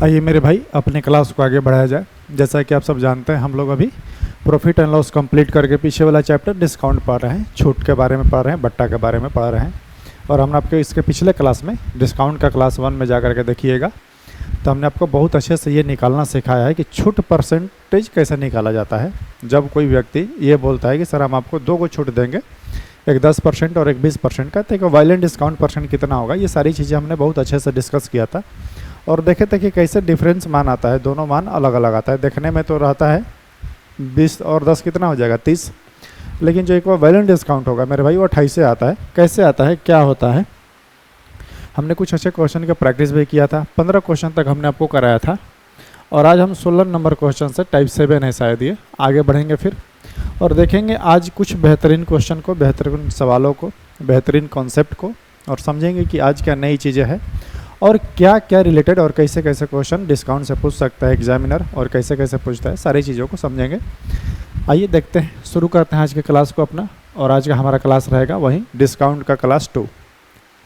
आइए मेरे भाई अपने क्लास को आगे बढ़ाया जाए। जैसा कि आप सब जानते हैं हम लोग अभी प्रॉफिट एंड लॉस कंप्लीट करके पीछे वाला चैप्टर डिस्काउंट पढ़ रहे हैं, छूट के बारे में पढ़ रहे हैं, बट्टा के बारे में पढ़ रहे हैं। और हमने आपके इसके पिछले क्लास में डिस्काउंट का क्लास 1 में जा कर के देखिएगा तो हमने आपको बहुत अच्छे से ये निकालना सिखाया है कि छूट परसेंटेज कैसे निकाला जाता है। जब कोई व्यक्ति ये बोलता है कि सर हम आपको 2 को छूट देंगे, एक 10% और एक 20% का, तो एक वायलेंट डिस्काउंट परसेंट कितना होगा, ये सारी चीज़ें हमने बहुत अच्छे से डिस्कस किया था और देखे थे कि कैसे डिफरेंस मान आता है, दोनों मान अलग अलग आता है। देखने में तो रहता है 20 और 10 कितना हो जाएगा 30, लेकिन जो एक बार वायलेंट डिस्काउंट होगा मेरे भाई वो 28 से आता है। कैसे आता है, क्या होता है, हमने कुछ अच्छे क्वेश्चन का प्रैक्टिस भी किया था। 15 क्वेश्चन तक हमने आपको कराया था और आज हम 16 नंबर क्वेश्चन से टाइप 7 है शायद, ये आगे बढ़ेंगे फिर और देखेंगे आज कुछ बेहतरीन क्वेश्चन को, बेहतरीन सवालों को, बेहतरीन कॉन्सेप्ट को, और समझेंगे कि आज क्या नई चीज़ें हैं और क्या क्या रिलेटेड और कैसे कैसे क्वेश्चन डिस्काउंट से पूछ सकता है एग्जामिनर और कैसे कैसे पूछता है, सारी चीज़ों को समझेंगे। आइए देखते हैं, शुरू करते हैं आज के क्लास को अपना। और आज का हमारा क्लास रहेगा वही डिस्काउंट का क्लास 2।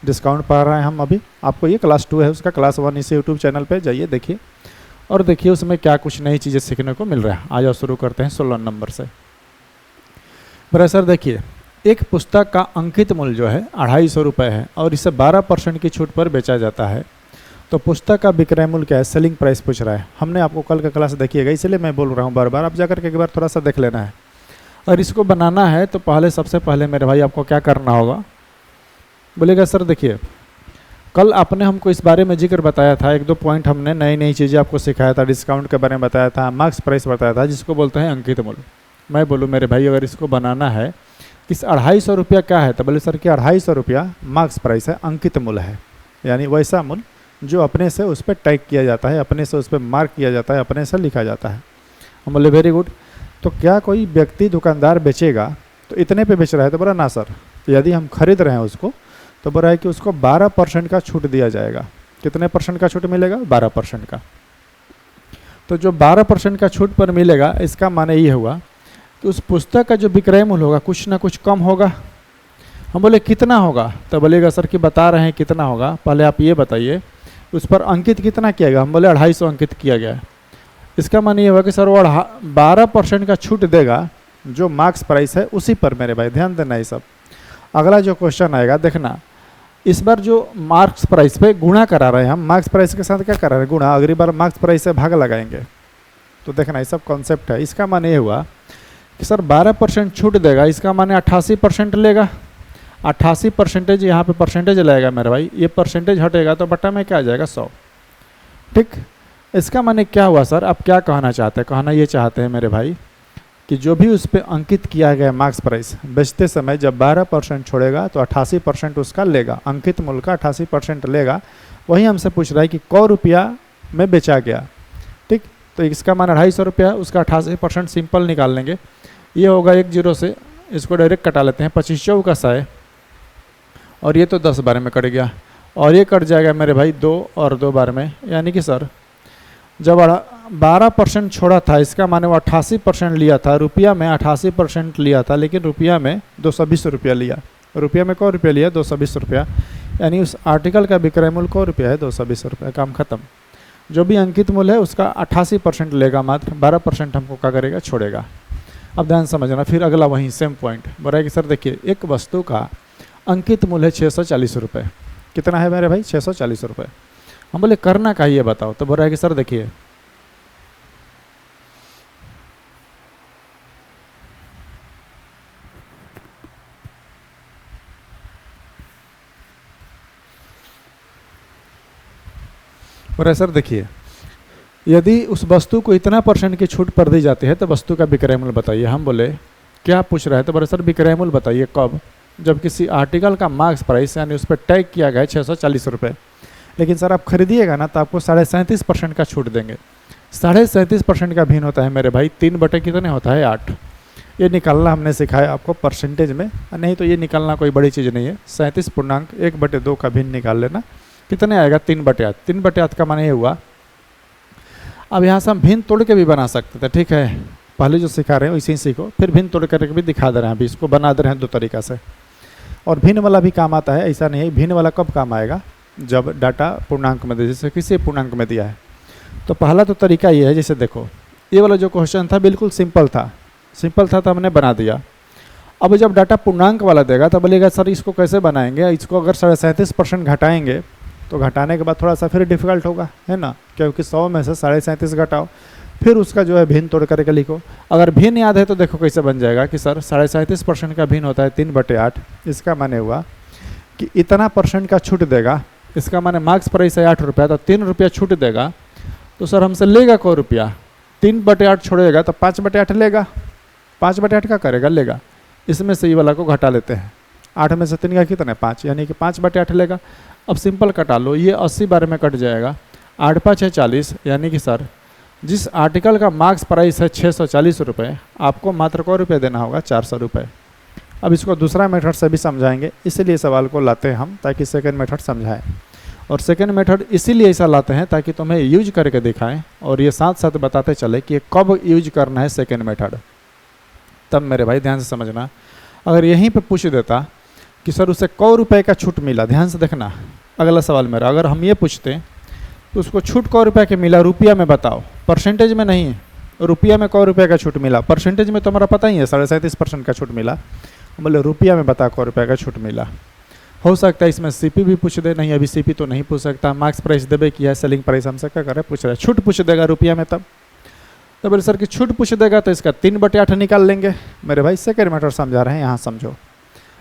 डिस्काउंट पढ़ रहे हैं हम अभी, आपको ये क्लास 2 है, उसका क्लास 1 इसी यूट्यूब चैनल पर जाइए देखिए और देखिए उसमें क्या कुछ नई चीज़ें सीखने को मिल रहा है। आज शुरू करते हैं 16 नंबर से। मेरा सर देखिए, एक पुस्तक का अंकित मूल्य जो है 250 रुपये है और इसे 12% की छूट पर बेचा जाता है, तो पुस्तक का विक्रय मूल्य क्या है, सेलिंग प्राइस पूछ रहा है। हमने आपको कल का क्लास देखिएगा, इसलिए मैं बोल रहा हूँ बार बार, आप जाकर के एक बार थोड़ा सा देख लेना है। और इसको बनाना है तो पहले सबसे पहले मेरे भाई आपको क्या करना होगा, बोलेगा सर देखिए कल आपने हमको इस बारे में जिक्र बताया था, 1-2 पॉइंट हमने नई नई चीज़ें आपको सिखाया था, डिस्काउंट के बारे में बताया था, मार्क्स प्राइस बताया था, जिसको बोलते हैं अंकित मूल्य। मैं बोलूँ मेरे भाई अगर इसको बनाना है, इस 250 रुपया क्या है, तो बोले सर कि 250 रुपया मार्क्स प्राइस है, अंकित मूल्य है, यानी वैसा मूल्य जो अपने से उस पर टैग किया जाता है, अपने से उस पर मार्क किया जाता है, अपने से लिखा जाता है। हम बोले वेरी गुड, तो क्या कोई व्यक्ति दुकानदार बेचेगा तो इतने पे बेच रहा है, तो बोला ना सर, यदि हम खरीद रहे हैं उसको तो बोला है कि उसको 12% का छूट दिया जाएगा। कितने परसेंट का छूट मिलेगा, 12% का। तो जो 12% का छूट पर मिलेगा इसका माने ये हुआ कि उस पुस्तक का जो विक्रय मूल्य होगा कुछ ना कुछ कम होगा। हम बोले कितना होगा, तो बोलेगा सर कि बता रहे हैं कितना होगा, पहले आप ये बताइए उस पर अंकित कितना किया गया। हम बोले 250 अंकित किया गया है। इसका माने ये हुआ कि सर वो 12% का छूट देगा, जो मार्क्स प्राइस है उसी पर। मेरे भाई ध्यान देना ये सब। अगला जो क्वेश्चन आएगा देखना, इस बार जो मार्क्स प्राइस पे गुणा करा रहे हैं हम, मार्क्स प्राइस के साथ क्या करा रहे हैं, गुणा। अगली बार मार्क्स प्राइस से भाग लगाएंगे, तो देखना ये सब कॉन्सेप्ट है। इसका माने ये हुआ कि सर 12% छूट देगा, इसका माने 88% लेगा। 88% यहाँ पे परसेंटेज लगेगा मेरे भाई, ये परसेंटेज हटेगा तो बट्टा में क्या आ जाएगा 100। ठीक, इसका माने क्या हुआ सर, आप क्या कहना चाहते हैं, कहना ये चाहते हैं मेरे भाई कि जो भी उस पर अंकित किया गया मार्क्स प्राइस बेचते समय जब 12% छोड़ेगा तो 88% उसका लेगा, अंकित मूल्य का 88% लेगा। वही हमसे पूछ रहा है कि कै रुपया में बेचा गया। ठीक, तो इसका मान 250 रुपया, उसका 88% सिंपल निकाल लेंगे, ये होगा 1 0 से, इसको डायरेक्ट कटा लेते हैं, 25 चौक का 100 और ये तो 10 बार में कट गया और ये कट जाएगा मेरे भाई 2 और 2 बार में, यानी कि सर जब 12% छोड़ा था इसका माने वो 88% लिया था, रुपया में 88% लिया था, लेकिन रुपया में 220 रुपया लिया। रुपया में कै रुपया लिया, 220 रुपया, यानी उस आर्टिकल का विक्रय मूल्य कै रुपया है, 220 रुपया। काम खत्म। जो भी अंकित मूल्य है उसका 88% लेगा, मात्र 12% हमको क्या करेगा, छोड़ेगा। अब ध्यान समझना, फिर अगला वहीं सेम पॉइंट बोला है कि सर देखिए एक वस्तु का अंकित मूल्य है 640 रुपये। कितना है मेरे भाई, 640 रुपये। हम बोले करना का ये बताओ, तो बोल रहा है कि सर देखिए सर देखिए यदि उस वस्तु को इतना % की छूट पर दी जाती है तो वस्तु का विक्रय मूल्य बताइए। हम बोले क्या पूछ रहा है, तो बोले सर विक्रय मूल्य बताइए कब, जब किसी आर्टिकल का मार्क्स प्राइस यानी उस पर टैग किया गया है 640 रुपये, लेकिन सर आप खरीदिएगा ना तो आपको 37.5% का छूट देंगे। 37.5% का भिन्न होता है मेरे भाई 3 बटे कितने होता है, 8। ये निकालना हमने सिखाया आपको परसेंटेज में, नहीं तो ये निकालना कोई बड़ी चीज़ नहीं है। 37.1/2 का भिन्न निकाल लेना, कितने आएगा, 3/8। 3/8 का माने ये हुआ। अब यहाँ से हम भिन्न तोड़ के भी बना सकते थे, ठीक है, पहले जो सिखा रहे हैं वैसे ही सीखो, फिर भिन्न तोड़ करके भी दिखा दे रहे हैं, अभी इसको बना दे रहे हैं 2 तरीक़ा से। और भिन्न वाला भी काम आता है, ऐसा नहीं है। भिन्न वाला कब काम आएगा, जब डाटा पूर्णांक में दे, जैसे किसी पूर्णांक में दिया है तो पहला तो तरीका ये है, जैसे देखो ये वाला जो क्वेश्चन था बिल्कुल सिंपल था तो हमने बना दिया। अब जब डाटा पूर्णांक वाला देगा तो बोलेगा सर इसको कैसे बनाएंगे, इसको अगर 37.5% घटाएंगे तो घटाने के बाद थोड़ा सा फिर डिफिकल्ट होगा, है ना, क्योंकि 100 में से 37.5 घटाओ, फिर उसका जो है भिन्न तोड़ करके लिखो। अगर भिन्न याद है तो देखो कैसे बन जाएगा कि सर 37.5% का भिन्न होता है 3/8। इसका माने हुआ कि इतना % का छूट देगा, इसका माने मार्क्स प्राइस है 8 रुपया, तो 3 रुपया छूट देगा, तो सर हमसे लेगा को रुपया, 3/8 छोड़ेगा तो 5/8 लेगा, 5/8 का करेगा लेगा, इसमें से ये वाला को घटा लेते हैं, 8 में से 3 का कितना है 5, यानी कि 5/8 लेगा। अब सिंपल कटा लो, ये 80 बार में कट जाएगा, 8 5 है 40, यानी कि सर जिस आर्टिकल का मार्क्स प्राइस है 640 रुपये, आपको मात्र को रुपये देना होगा 400 रुपये। अब इसको दूसरा मेथड से भी समझाएंगे, इसीलिए सवाल को लाते हैं हम ताकि सेकंड मेथड समझाएं, और सेकंड मेथड इसीलिए ऐसा लाते हैं ताकि तुम्हें यूज करके दिखाएं और ये साथ साथ बताते चले कि कब यूज करना है सेकंड मेथड। तब मेरे भाई ध्यान से समझना, अगर यहीं पे पूछ देता कि सर उसे 100 रुपये का छूट मिला, ध्यान से देखना अगला सवाल मेरा, अगर हम ये पूछते तो उसको छूट 100 रुपये के मिला, रुपया में बताओ, परसेंटेज में नहीं, रुपया में 100 रुपये का छूट मिला, परसेंटेज में तो हमारा पता ही है 37.5% का छूट मिला, बोले रुपया में बता 100 रुपये का छूट मिला। हो सकता है इसमें सीपी भी पूछ दे, नहीं अभी सीपी तो नहीं पूछ सकता, मार्क्स प्राइस देवे किया है, सेलिंग प्राइस हमसे क्या करे पूछ रहा है, छूट पूछ देगा रुपया में, तब तो बोले सर कि छूट पूछ देगा तो इसका 3/8 निकाल लेंगे। मेरे भाई सेकंड मेथड समझा रहे हैं, यहाँ समझो।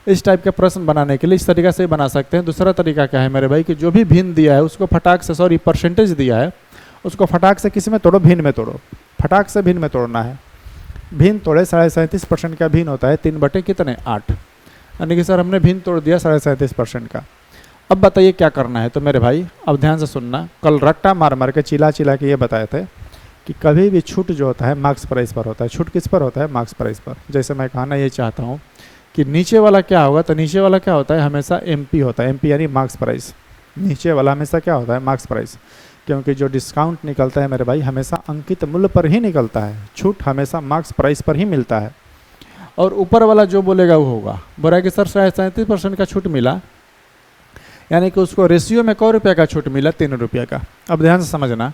इस टाइप के प्रश्न बनाने के लिए इस तरीका से बना सकते हैं। दूसरा तरीका क्या है मेरे भाई कि जो भी भिन्न दिया है उसको फटाक से, सॉरी परसेंटेज दिया है उसको फटाक से किसी में तोड़ो, भिन्न में तोड़ो, फटाक से भिन्न में तोड़ना है। भिन्न तोड़े 37.5% का भिन्न होता है 3/8, यानी कि सर हमने भिन्न तोड़ दिया 37.5% का। अब बताइए क्या करना है। तो मेरे भाई अब ध्यान से सुनना, कल रट्टा मार मार के चिल्ला चिल्ला के ये बताए थे कि कभी भी छूट जो होता है मार्क्स प्राइस पर होता है। छूट किस पर होता है? मार्क्स प्राइस पर। जैसे मैं कहना ये चाहता हूँ कि नीचे वाला क्या होगा, तो नीचे वाला क्या होता है, हमेशा एमपी होता है। एमपी यानी मार्क्स प्राइस। नीचे वाला हमेशा क्या होता है? Marks price. क्योंकि जो डिस्काउंट निकलता है मेरे भाई हमेशा अंकित मूल्य पर ही निकलता है। छूट हमेशा मार्क्स प्राइस पर ही मिलता है। और ऊपर वाला जो बोलेगा वो होगा। बोला कि सर 37% का छूट मिला, यानी कि उसको रेशियो में 100 रुपये का छूट मिला, 3 रुपये का। अब ध्यान से समझना,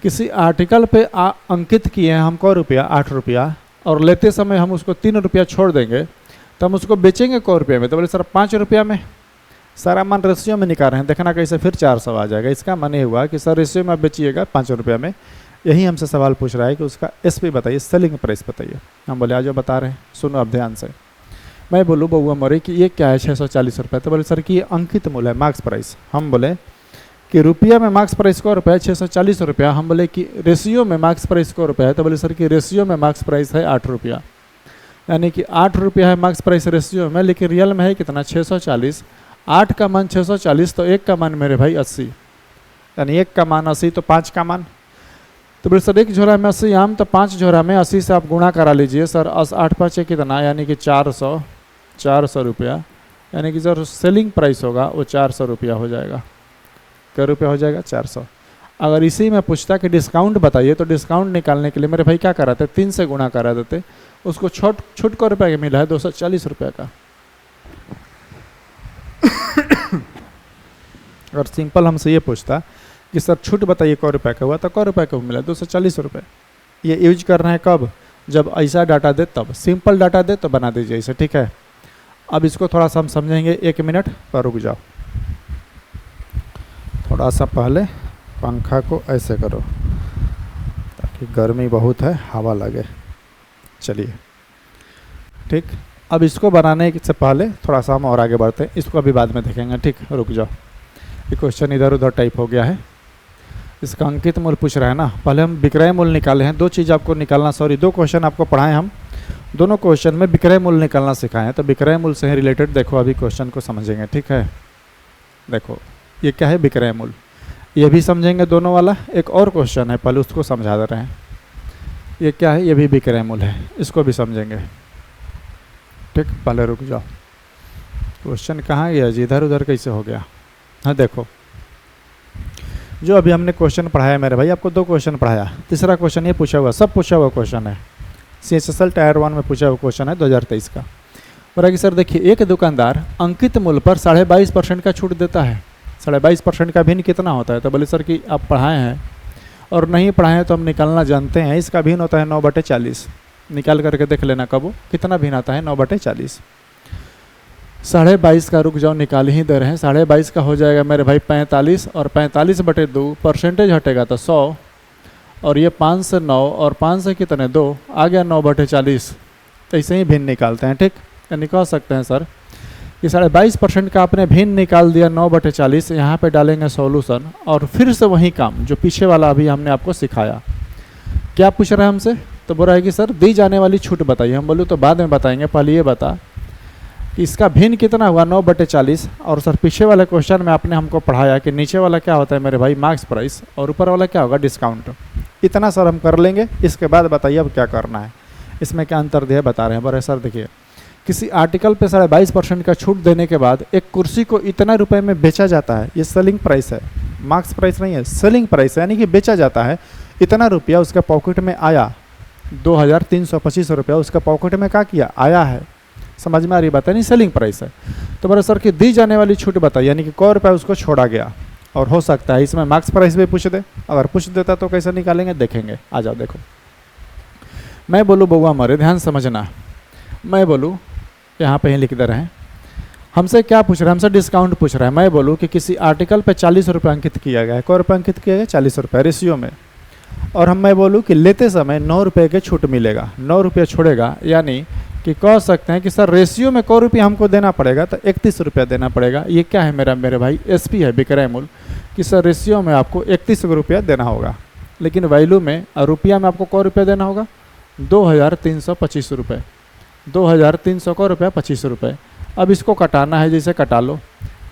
किसी आर्टिकल पे अंकित किए हैं हम 100 रुपया, 8 रुपया, और लेते समय हम उसको 3 रुपया छोड़ देंगे तो हम उसको बेचेंगे 100 रुपये में। तो बोले सर 5 रुपया में, सारा मान रेशियो में निकाल रहे हैं, देखना कैसे फिर 400 आ जाएगा। इसका मन ये हुआ कि सर रेशियो में आप बेचिएगा 5 रुपया में। यही हमसे सवाल पूछ रहा है कि उसका एसपी बताइए, सेलिंग प्राइस बताइए। हम बोले आज बता रहे हैं, सुनो अब ध्यान से। मैं बोलूँ बउआ मोरे कि ये क्या है 640 रुपये। तो बोले सर कि ये अंकित मूल्य है, मार्क्स प्राइस। हम बोले कि रुपया में मार्क्स प्राइस 100 रुपया है, 640 रुपया। हम बोले कि रेशियो में मार्क्स प्राइस 100 रुपया है। तो बोले सर कि रेशियो में मार्क्स प्राइस है 8 रुपया, यानी कि 8 रुपया है मार्क्स प्राइस रेशियो में, लेकिन रियल में है कितना 640। 8 का मान 640, तो 1 का मान मेरे भाई 80, यानी 1 का मान 80 तो 5 का मान। तो बोले सर 1 झोरा में 80 आम, तो 5 झोरा में 80 से आप गुणा करा लीजिए सर। 8 5 कितना, यानी कि 400 रुपया, यानी कि जो सेलिंग प्राइस होगा वो 400 रुपया हो जाएगा। क्या रुपया हो जाएगा? 400। अगर इसी में पूछता कि डिस्काउंट बताइए, तो डिस्काउंट निकालने के लिए मेरे भाई क्या कराते, 3 से गुणा करा देते। उसको छूट को रुपये का मिला है 240 रुपये का। अगर सिंपल हमसे ये पूछता कि सर छूट बताइए 100 रुपये का हुआ, तो 100 रुपये का मिला 240 रुपये। ये यूज करना है कब? जब ऐसा डाटा दे तब। सिंपल डाटा दे तो बना दीजिए इसे, ठीक है। अब इसको थोड़ा सा हम समझेंगे, 1 मिनट पर रुक जाओ। थोड़ा सा पहले पंखा को ऐसे करो ताकि गर्मी बहुत है, हवा लगे। चलिए ठीक। अब इसको बनाने से पहले थोड़ा सा हम और आगे बढ़ते हैं, इसको अभी बाद में देखेंगे, ठीक। रुक जाओ, ये क्वेश्चन इधर उधर टाइप हो गया है। इसका अंकित मूल्य पूछ रहा है ना, पहले हम विक्रय मूल्य निकाले हैं। 2 चीज़ आपको निकालना, सॉरी 2 क्वेश्चन आपको पढ़ाएं हम। दोनों क्वेश्चन में विक्रय मूल्य निकालना सिखाएं। तो विक्रय मूल्य से रिलेटेड देखो अभी क्वेश्चन को समझेंगे, ठीक है। देखो ये क्या है, विक्रय मूल्य, ये भी समझेंगे दोनों वाला। एक और क्वेश्चन है, पहले उसको समझा दे रहे हैं। ये क्या है, ये भी विक्रय मूल्य है, इसको भी समझेंगे, ठीक। पहले रुक जाओ, क्वेश्चन कहाँ गया जी, इधर उधर कैसे हो गया। हाँ देखो, जो अभी हमने क्वेश्चन पढ़ाया मेरे भाई, आपको 2 क्वेश्चन पढ़ाया। तीसरा क्वेश्चन ये पूछा हुआ, सब पूछा हुआ क्वेश्चन है। CHSL टायर 1 में पूछा हुआ क्वेश्चन है 2023 का। बोला कि सर देखिए, एक दुकानदार अंकित मूल्य पर 22.5% का छूट देता है। 22.5% का भिन्न कितना होता है? तो बोले सर कि आप पढ़ाए हैं और नहीं पढ़ाए हैं तो हम निकालना जानते हैं। इसका भिन्न होता है 9/40। निकाल करके देख लेना कब कितना भिन्न आता है 9/40। 22.5 का रुक जाओ निकाल ही दे रहे हैं। 22.5 का हो जाएगा मेरे भाई 45 और 45/2 परसेंटेज हटेगा तो 100 और ये 5 से 9 और 5 से कितने 2 आ गया 9/40। तो ऐसे ही भिन्न निकालते हैं। ठीक है, निकाल सकते हैं सर कि 22.5% का आपने भिन्न निकाल दिया 9/40। यहाँ पे डालेंगे सॉल्यूशन और फिर से वही काम जो पीछे वाला अभी हमने आपको सिखाया। क्या पूछ रहा है हमसे, तो बोल रहा है कि सर दी जाने वाली छूट बताइए। हम बोलूँ तो बाद में बताएंगे, पहले ये बता कि इसका भिन्न कितना हुआ 9/40। और सर पीछे वाले क्वेश्चन में आपने हमको पढ़ाया कि नीचे वाला क्या होता है मेरे भाई मार्क्स प्राइस और ऊपर वाला क्या होगा डिस्काउंट। इतना सर हम कर लेंगे, इसके बाद बताइए अब क्या करना है, इसमें क्या अंतर दिया बता रहे हैं। बड़े सर देखिए, किसी आर्टिकल पे 22.5% का छूट देने के बाद एक कुर्सी को इतना रुपए में बेचा जाता है, ये सेलिंग प्राइस है, मार्क्स प्राइस नहीं है, सेलिंग प्राइस है, यानी कि बेचा जाता है। इतना रुपया उसके पॉकेट में आया, 2325 रुपया उसका पॉकेट में क्या किया आया है। समझ में आ रही बात है, नहीं सेलिंग प्राइस है। तो बड़े सर की दी जाने वाली छूट बताइए, यानी कि कै रुपया उसको छोड़ा गया। और हो सकता है इसमें मार्क्स प्राइस भी पूछ दे, अगर पूछ देता तो कैसे निकालेंगे देखेंगे। आ जाओ देखो, मैं बोलूँ बउआ मरे, ध्यान समझना, मैं बोलूँ यहाँ पे ही लिख दे रहे हैं। हमसे क्या पूछ रहा है, हमसे डिस्काउंट पूछ रहा है। मैं बोलूँ कि किसी आर्टिकल पे 40 रुपये अंकित किया गया है। कै रुपये अंकित किया गया 40 रुपये रेशियो में। और मैं बोलूँ कि लेते समय 9 रुपये के छूट मिलेगा, 9 रुपये छोड़ेगा, यानी कि कह सकते हैं कि सर रेशियो में कै रुपये हमको देना पड़ेगा, तो 31 रुपया देना पड़ेगा। ये क्या है मेरे भाई एसपी है विक्रय मूल्य, कि सर रेशियो में आपको 31 रुपया देना होगा, लेकिन वैल्यू में और रुपया में आपको कै रुपया देना होगा 2325 रुपये। 2300 का रुपया 25 रुपये। अब इसको कटाना है, जैसे कटा लो।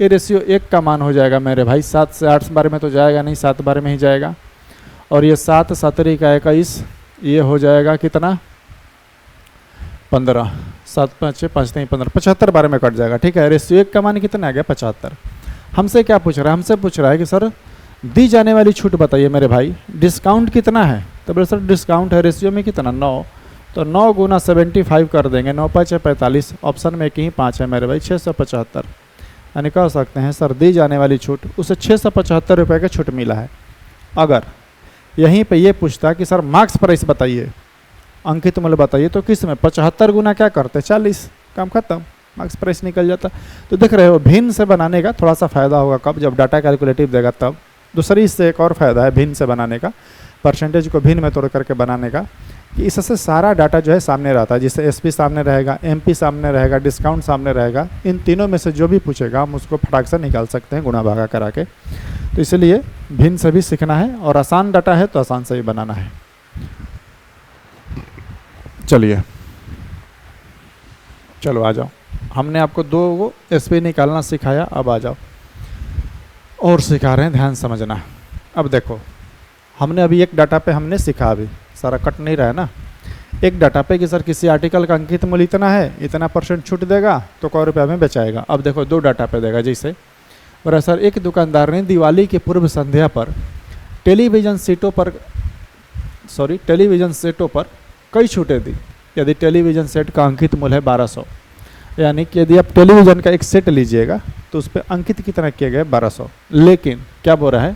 ये रेशियो 1 का मान हो जाएगा मेरे भाई, 7 से 8 बार में तो जाएगा नहीं, 7 बार में ही जाएगा। और ये 7 7 का 21, ये हो जाएगा कितना 15, 7 5 5 नहीं 15, 75 बार में कट जाएगा। ठीक है, रेशियो 1 का मान कितना आ गया 75। हमसे क्या पूछ रहा है, हमसे पूछ रहा है कि सर दी जाने वाली छूट बताइए मेरे भाई, डिस्काउंट कितना है। तो बोले सर डिस्काउंट है रेशियो में कितना 9, तो 9 गुना 75 कर देंगे, 9 5 45, ऑप्शन में एक ही 5 है मेरे भाई 675। यानी कह सकते हैं सर दी जाने वाली छूट उसे 675 रुपये का छूट मिला है। अगर यहीं पे ये पूछता कि सर मार्क्स प्राइस बताइए, अंकित मूल्य बताइए, तो किस में 75 गुना क्या करते 40, काम खत्म, मार्क्स प्राइस निकल जाता। तो देख रहे हो भिन्न से बनाने का थोड़ा सा फायदा होगा कब, जब डाटा कैलकुलेटिव देगा तब। दूसरी इससे एक और फायदा है भिन्न से बनाने का, परसेंटेज को भिन्न में तोड़ करके बनाने का, कि इससे सारा डाटा जो है सामने रहता है। जैसे एसपी सामने रहेगा, एमपी सामने रहेगा, डिस्काउंट सामने रहेगा। इन तीनों में से जो भी पूछेगा हम उसको फटाक से निकाल सकते हैं गुणा भागा करा के। तो इसलिए भिन्न से भी सीखना है, और आसान डाटा है तो आसान से ही बनाना है। चलिए चलो आ जाओ, हमने आपको 2 एसपी निकालना सिखाया, अब आ जाओ और सिखा रहे हैं, ध्यान समझना। अब देखो हमने अभी एक डाटा पे हमने सीखा, अभी सारा कट नहीं रहा है ना। एक डाटा पे कि सर किसी आर्टिकल का अंकित मूल्य इतना है, इतना % छूट देगा तो कै रुपया में बेचाएगा। अब देखो 2 डाटा पे देगा, जैसे और सर एक दुकानदार ने दिवाली की पूर्व संध्या पर टेलीविज़न सेटों पर कई छूटें दी। यदि टेलीविज़न सेट का अंकित मूल्य है 1200, यानी कि यदि आप टेलीविज़न का एक सेट लीजिएगा तो उस पर अंकित कितना किए गए 1200। लेकिन क्या बोल रहा है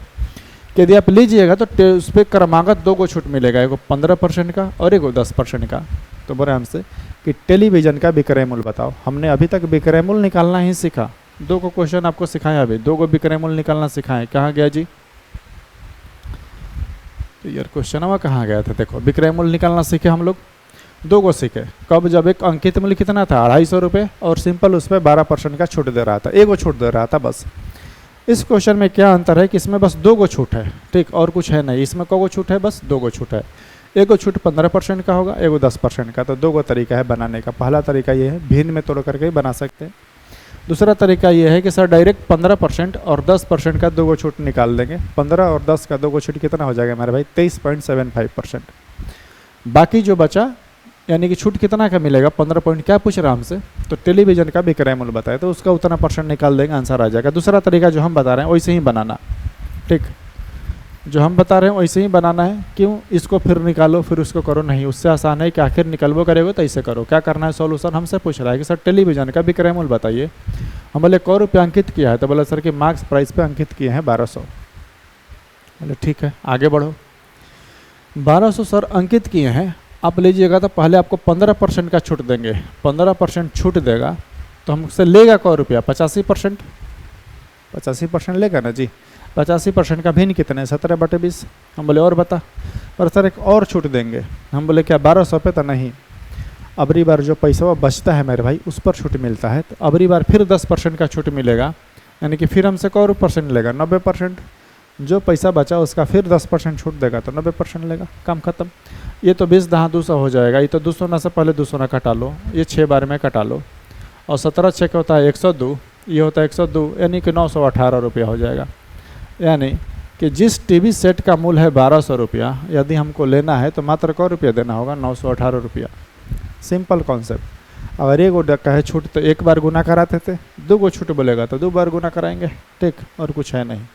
कि यदि आप लीजिएगा तो उस पर क्रमागत 2 को छूट मिलेगा, एक 15% का और एक 10% का। तो बोल रहे हमसे कि टेलीविज़न का विक्रय मूल्य बताओ। हमने अभी तक विक्रय मूल्य निकालना ही सीखा, 2 को क्वेश्चन आपको सिखाया, अभी 2 को विक्रय मूल्य निकालना सिखाएं। कहाँ गया जी, तो यार क्वेश्चन कहाँ गया था। देखो विक्रय मूल्य निकालना सीखे हम लोग, 2 को सीखे कब, जब एक अंकित मूल्य कितना था 250 रुपये और सिंपल उस पर 12% का छूट दे रहा था, 1 को छूट दे रहा था बस। इस क्वेश्चन में क्या अंतर है कि इसमें बस 2 को छूट है, ठीक, और कुछ है नहीं। इसमें को छूट है, बस 2 को छूट है। 1 को छूट 15% का होगा, 1 को 10% का। तो 2 को तरीका है बनाने का। पहला तरीका ये है भिन्न में तोड़ करके ही बना सकते हैं। दूसरा तरीका ये है कि सर डायरेक्ट 15% और 10% का 2 को छूट निकाल देंगे। 15 और 10 का 2 को छूट कितना हो जाएगा मेरे भाई 23.75%। बाकी जो बचा यानी कि छूट कितना का मिलेगा 15 पॉइंट, क्या पूछ रहा हमसे, तो टेलीविज़न का विक्रय मूल्य बताए तो उसका उतना % निकाल देंगे, आंसर आ जाएगा। दूसरा तरीका जो हम बता रहे हैं वैसे ही बनाना, ठीक, जो हम बता रहे हैं वैसे ही बनाना है। क्यों, इसको फिर निकालो फिर उसको करो, नहीं, उससे आसान है कि आखिर निकलबो करेगो तो ऐसे करो। क्या करना है, सॉल्यूशन हमसे पूछ रहा है कि सर टेलीविज़न का विक्रय मूल्य बताइए। हम बोले कै रुपये अंकित किया है, तो बोले सर कि मार्क्स प्राइस पे अंकित किए हैं 1200। बोले ठीक है, आगे बढ़ो। 1200 सर अंकित किए हैं, आप लीजिएगा तो पहले आपको 15% का छूट देंगे। 15% छूट देगा तो हमसे लेगा कौ रुपया? 85%। 85% लेगा ना जी। 85% का भिन्न कितने? 17/20। हम बोले और बता। पर सर एक और छूट देंगे। हम बोले क्या 1200 पे? तो नहीं, अबरी बार जो पैसा बचता है मेरे भाई उस पर छूट मिलता है, तो अबरी बार फिर 10% का छूट मिलेगा, यानी कि फिर हमसे कौ % लेगा? 90%। जो पैसा बचा उसका फिर 10% छूट देगा तो 90% लेगा, काम खत्म। ये तो 20 दहाँ 200 हो जाएगा। ये तो 200 ना से पहले 200 ना कटा लो, ये 6 बार में कटा लो, और 17 6 का होता है 102, ये होता है 102, यानी कि 918 रुपया हो जाएगा। यानी कि जिस टीवी सेट का मूल्य है 1200 रुपया, यदि हमको लेना है तो मात्र कौ रुपया देना होगा? 918 रुपया। Simple concept. अगर एक गो का है छूट तो एक बार गुना कराते थे, 2 गो छूट बोलेगा तो 2 बार गुना कराएंगे, ठीक, और कुछ है नहीं।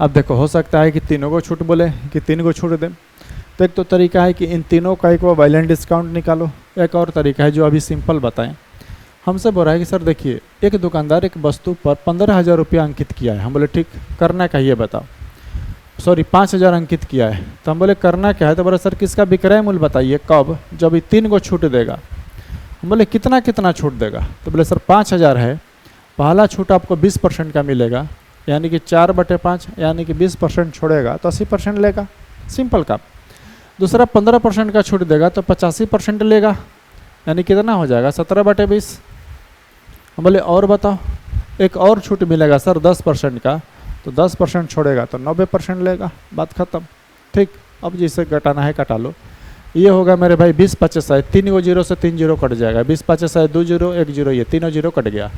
अब देखो, हो सकता है कि तीनों को छूट बोले कि 3 गो छूट दें, तो एक तो तरीका है कि इन तीनों का एक वायलेंट डिस्काउंट निकालो। एक और तरीका है जो अभी सिंपल बताएं। हमसे बोल रहा है कि सर देखिए, एक दुकानदार एक वस्तु पर 15,000 रुपया अंकित किया है। हम बोले ठीक, करना क्या ये बताओ। सॉरी 5,000 अंकित किया है, तो हम बोले करना क्या है? तो बोले सर किसका विक्रय मूल्य बताइए, कब? जब ये 3 गो छूट देगा। हम बोले कितना कितना छूट देगा? तो बोले सर 5,000 है, पहला छूट आपको 20% का मिलेगा, यानी कि 4/5, यानी कि 20% छोड़ेगा तो 80% लेगा, सिंपल काम। दूसरा 15% का छूट देगा तो 85% लेगा, यानी कितना हो जाएगा? 17/20। हम बोले और बताओ। एक और छूट मिलेगा सर 10% का, तो 10% छोड़ेगा तो 90% लेगा, बात खत्म, ठीक। अब जिसे घटाना है कटा लो। ये होगा मेरे भाई 20/25 है, 3 गो जीरो से 3 जीरो कट जाएगा। 20/25 है, 2 जीरो 1 जीरो, ये तीनों जीरो कट गया।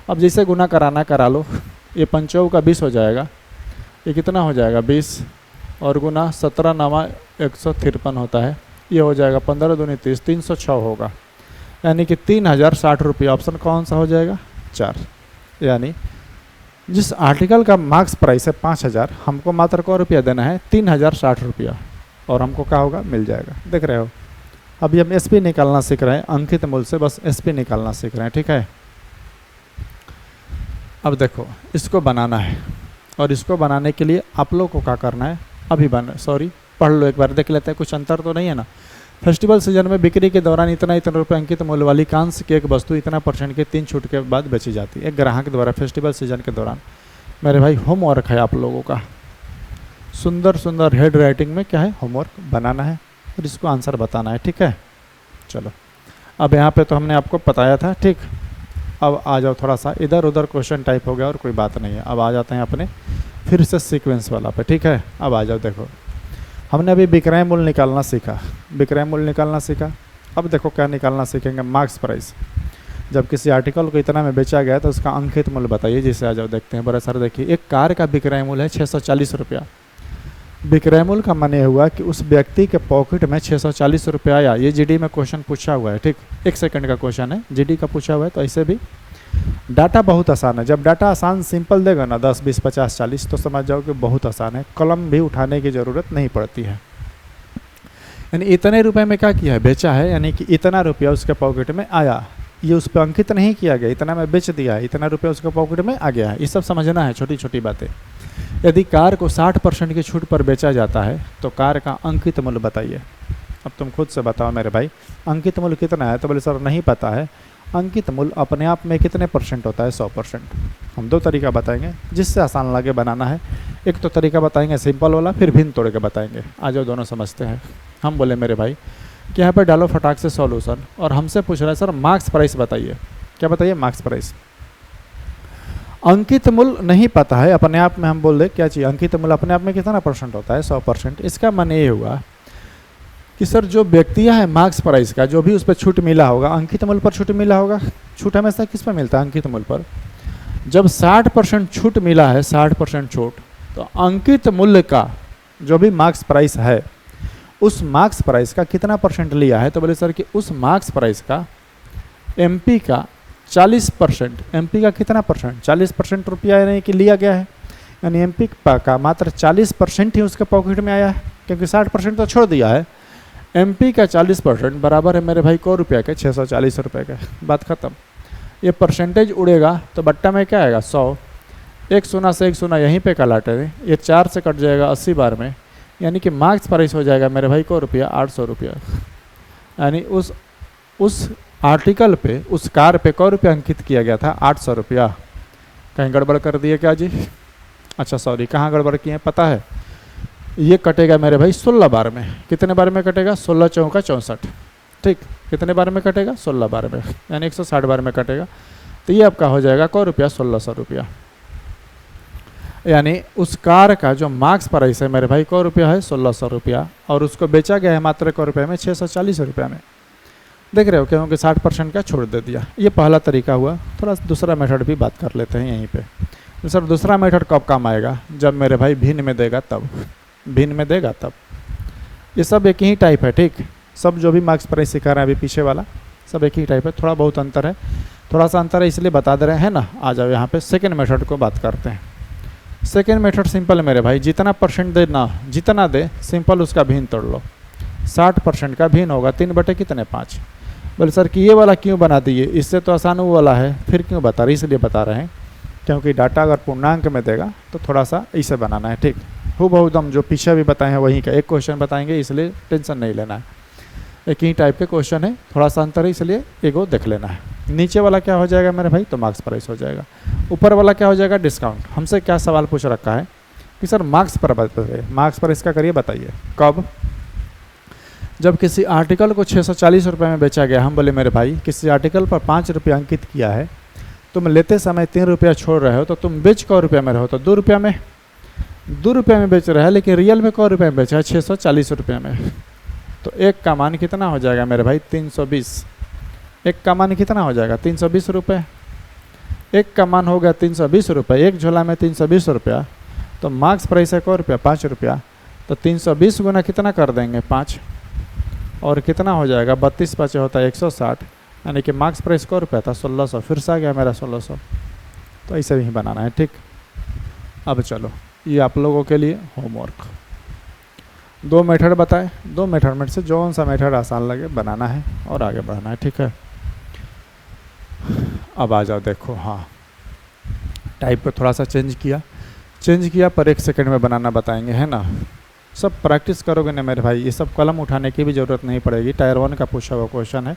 अब जिसे गुना कराना करा लो। ये 5 का 20 हो जाएगा, ये कितना हो जाएगा? 20 और गुना 17 नामा 153 होता है, ये हो जाएगा 15 दूनी 30, 306 होगा, यानी कि 3060 रुपया। ऑप्शन कौन सा हो जाएगा? 4। यानी जिस आर्टिकल का मार्क्स प्राइस है 5,000, हमको मात्र कौ रुपया देना है? 3060 रुपया, और हमको क्या होगा? मिल जाएगा। देख रहे हो, अभी हम एसपी निकालना सीख रहे हैं, अंकित मूल्य से बस एसपी निकालना सीख रहे हैं, ठीक है। अब देखो, इसको बनाना है, और इसको बनाने के लिए आप लोग को क्या करना है? अभी पढ़ लो एक बार, देख लेते हैं कुछ अंतर तो नहीं है ना। फेस्टिवल सीजन में बिक्री के दौरान इतना रुपये अंकित मूल्य वाली कांस्य की एक वस्तु इतना % के 3 छूट के बाद बेची जाती है। एक ग्राहक द्वारा फेस्टिवल सीजन के दौरान, मेरे भाई होमवर्क है आप लोगों का, सुंदर सुंदर हेड राइटिंग में क्या है? होमवर्क बनाना है और इसको आंसर बताना है, ठीक है। चलो, अब यहाँ पे तो हमने आपको बताया था, ठीक। अब आ जाओ, थोड़ा सा इधर उधर क्वेश्चन टाइप हो गया और कोई बात नहीं है। अब आ जाते हैं अपने फिर से सीक्वेंस वाला पे, ठीक है। अब आ जाओ, देखो हमने अभी विक्रय मूल्य निकालना सीखा, विक्रय मूल्य निकालना सीखा। अब देखो क्या निकालना सीखेंगे? Marks price. जब किसी आर्टिकल को इतना में बेचा गया तो उसका अंकित मूल्य बताइए। जिसे आ जाओ देखते हैं। बड़ा सर देखिए, एक कार का विक्रय मूल्य है 640 रुपया। विक्रय मूल्य का माने हुआ कि उस व्यक्ति के पॉकेट में 640 रुपया आया। ये जीडी में क्वेश्चन पूछा हुआ है, ठीक। 1 सेकंड का क्वेश्चन है, जीडी का पूछा हुआ है, तो ऐसे भी डाटा बहुत आसान है। जब डाटा आसान सिंपल देगा ना 10 20 50 40, तो समझ जाओ कि बहुत आसान है, कलम भी उठाने की ज़रूरत नहीं पड़ती है। यानी इतने रुपए में क्या किया है? बेचा है, यानी कि इतना रुपया उसके पॉकेट में आया। ये उस पर अंकित नहीं किया गया, इतना में बेच दिया है, इतना रुपया उसके पॉकेट में आ गया है। ये सब समझना है, छोटी छोटी बातें। यदि कार को 60% की छूट पर बेचा जाता है तो कार का अंकित मूल्य बताइए। अब तुम खुद से बताओ मेरे भाई, अंकित मूल्य कितना है? तो बोले सर नहीं पता है। अंकित मूल्य अपने आप में कितने % होता है? 100%। हम 2 तरीका बताएंगे, जिससे आसान लगे बनाना है। एक तो तरीका बताएंगे सिंपल वाला, फिर भिन्न तोड़ के बताएंगे। आ जाओ, दोनों समझते हैं। हम बोले मेरे भाई कि यहाँ पर डालो फटाक से सॉल्यूशन, और हमसे पूछ रहा है सर मार्क्स प्राइस बताइए। क्या बताइए? Marks price. अंकित मूल्य नहीं पता है, अपने आप में हम बोल दे क्या चाहिए? अंकित मूल्य अपने आप में कितना % होता है? 100%। इसका मन ये हुआ कि सर जो व्यक्तियाँ है मार्क्स प्राइस का, जो भी उस पर छूट मिला होगा, अंकित मूल्य पर छूट मिला होगा। छूट हमेशा किस पर मिलता है? अंकित मूल्य पर। जब 60% छूट मिला है, 60% छूट, तो अंकित मूल्य का जो भी मार्क्स प्राइस है, उस मार्क्स प्राइस का कितना % लिया है? तो बोले सर कि उस मार्क्स प्राइस का एमपी का 40%। एमपी का कितना %? 40% रुपया यानी कि लिया गया है, यानी एमपी का मात्र 40% ही उसके पॉकेट में आया है, क्योंकि 60% तो छोड़ दिया है। एमपी का 40% बराबर है मेरे भाई को रुपया के? 640 रुपये का। बात खत्म। ये परसेंटेज उड़ेगा तो बट्टा में क्या आएगा? 100। 1 शून्य से 1 शून्य यहीं पे कालाटे, ये 4 से कट जाएगा 80 बार में, यानी कि मार्क्स प्राइस हो जाएगा मेरे भाई को रुपया 800 रुपया। यानी उस आर्टिकल पे, उस कार पे को रुपया अंकित किया गया था 800 रुपया। कहीं गड़बड़ कर दिए क्या जी? अच्छा सॉरी, कहाँ गड़बड़ किए पता है? ये कटेगा मेरे भाई 16 बार में। कितने बार में कटेगा? 16 चौका 64। ठीक, कितने बार में कटेगा? 16 बार में, यानी 160 बार में कटेगा। तो ये आपका हो जाएगा को रुपया 1600 रुपया। यानी उस कार का जो मार्क्स प्राइस है मेरे भाई को रुपया है 1600 रुपया, और उसको बेचा गया है मात्र को रुपये में 640 रुपया में। देख रहे हो क्योंकि 60% का छोड़ दे दिया। ये पहला तरीका हुआ। थोड़ा दूसरा मेथड भी बात कर लेते हैं यहीं पे। तो सर दूसरा मेथड कब काम आएगा? जब मेरे भाई भिन्न में देगा तब, भिन्न में देगा तब। ये सब एक ही टाइप है, ठीक। सब जो भी मार्क्स प्राइस सिखा रहे हैं अभी पीछे वाला, सब एक ही टाइप है। थोड़ा बहुत अंतर है, थोड़ा सा अंतर है इसलिए बता दे रहे हैं ना। आ जाओ यहाँ पे सेकेंड मेथड को बात करते हैं। सेकेंड मेथड सिंपल है मेरे भाई, जितना परसेंट देना, जितना दे सिंपल उसका भिन्न तोड़ लो। 60% का भिन्न होगा 3 बटे कितने 5। बोले सर कि ये वाला क्यों बना दिए? इससे तो आसान वो वाला है। फिर क्यों बता रहे? इसलिए बता रहे हैं क्योंकि डाटा अगर पूर्णांक में देगा तो थोड़ा सा इसे बनाना है, ठीक। हूबहू हम जो पीछे भी बताए हैं वहीं का एक क्वेश्चन बताएंगे, इसलिए टेंशन नहीं लेना है। एक ही टाइप के क्वेश्चन है, थोड़ा सा अंतर है इसलिए एगो देख लेना है। नीचे वाला क्या हो जाएगा मेरे भाई? तो मार्क्स प्राइस हो जाएगा। ऊपर वाला क्या हो जाएगा? डिस्काउंट। हमसे क्या सवाल पूछ रखा है कि सर मार्क्स पर बताइए, मार्क्स पर इसका करिए बताइए कब? जब किसी आर्टिकल को 640 रुपये में बेचा गया। हम बोले मेरे भाई किसी आर्टिकल पर 5 रुपया अंकित किया है, तुम लेते समय 3 रुपया छोड़ रहे हो, तो तुम बेच को रुपया में रहो तो 2 रुपया में, 2 रुपये में बेच रहा है, लेकिन रियल में को रुपये में बेचा है 640 रुपये में। तो एक का मान कितना हो जाएगा मेरे भाई? 320। एक का मान कितना हो जाएगा? 320 रुपये। एक का मान हो गया 320 रुपये, एक झोला में 320 रुपया, तो मार्क्स प्राइस है को रुपया? 5 रुपया। तो 320 गुना कितना कर देंगे? 5, और कितना हो जाएगा? 32 5 होता है 160, यानी कि मार्क्स प्राइस को रुपया था 1600। फिर से आ गया मेरा 1600। तो ऐसे ही बनाना है, ठीक। अब चलो ये आप लोगों के लिए होमवर्क। 2 मेथड बताए, 2 मेथड में से जो सा मेथड आसान लगे बनाना है और आगे बढ़ना है, ठीक है। अब आ जाओ, देखो हाँ टाइप को थोड़ा सा चेंज किया पर 1 सेकंड में बनाना बताएंगे, है ना। सब प्रैक्टिस करोगे ना मेरे भाई, ये सब कलम उठाने की भी ज़रूरत नहीं पड़ेगी। टायर 1 का पूछा हुआ क्वेश्चन है,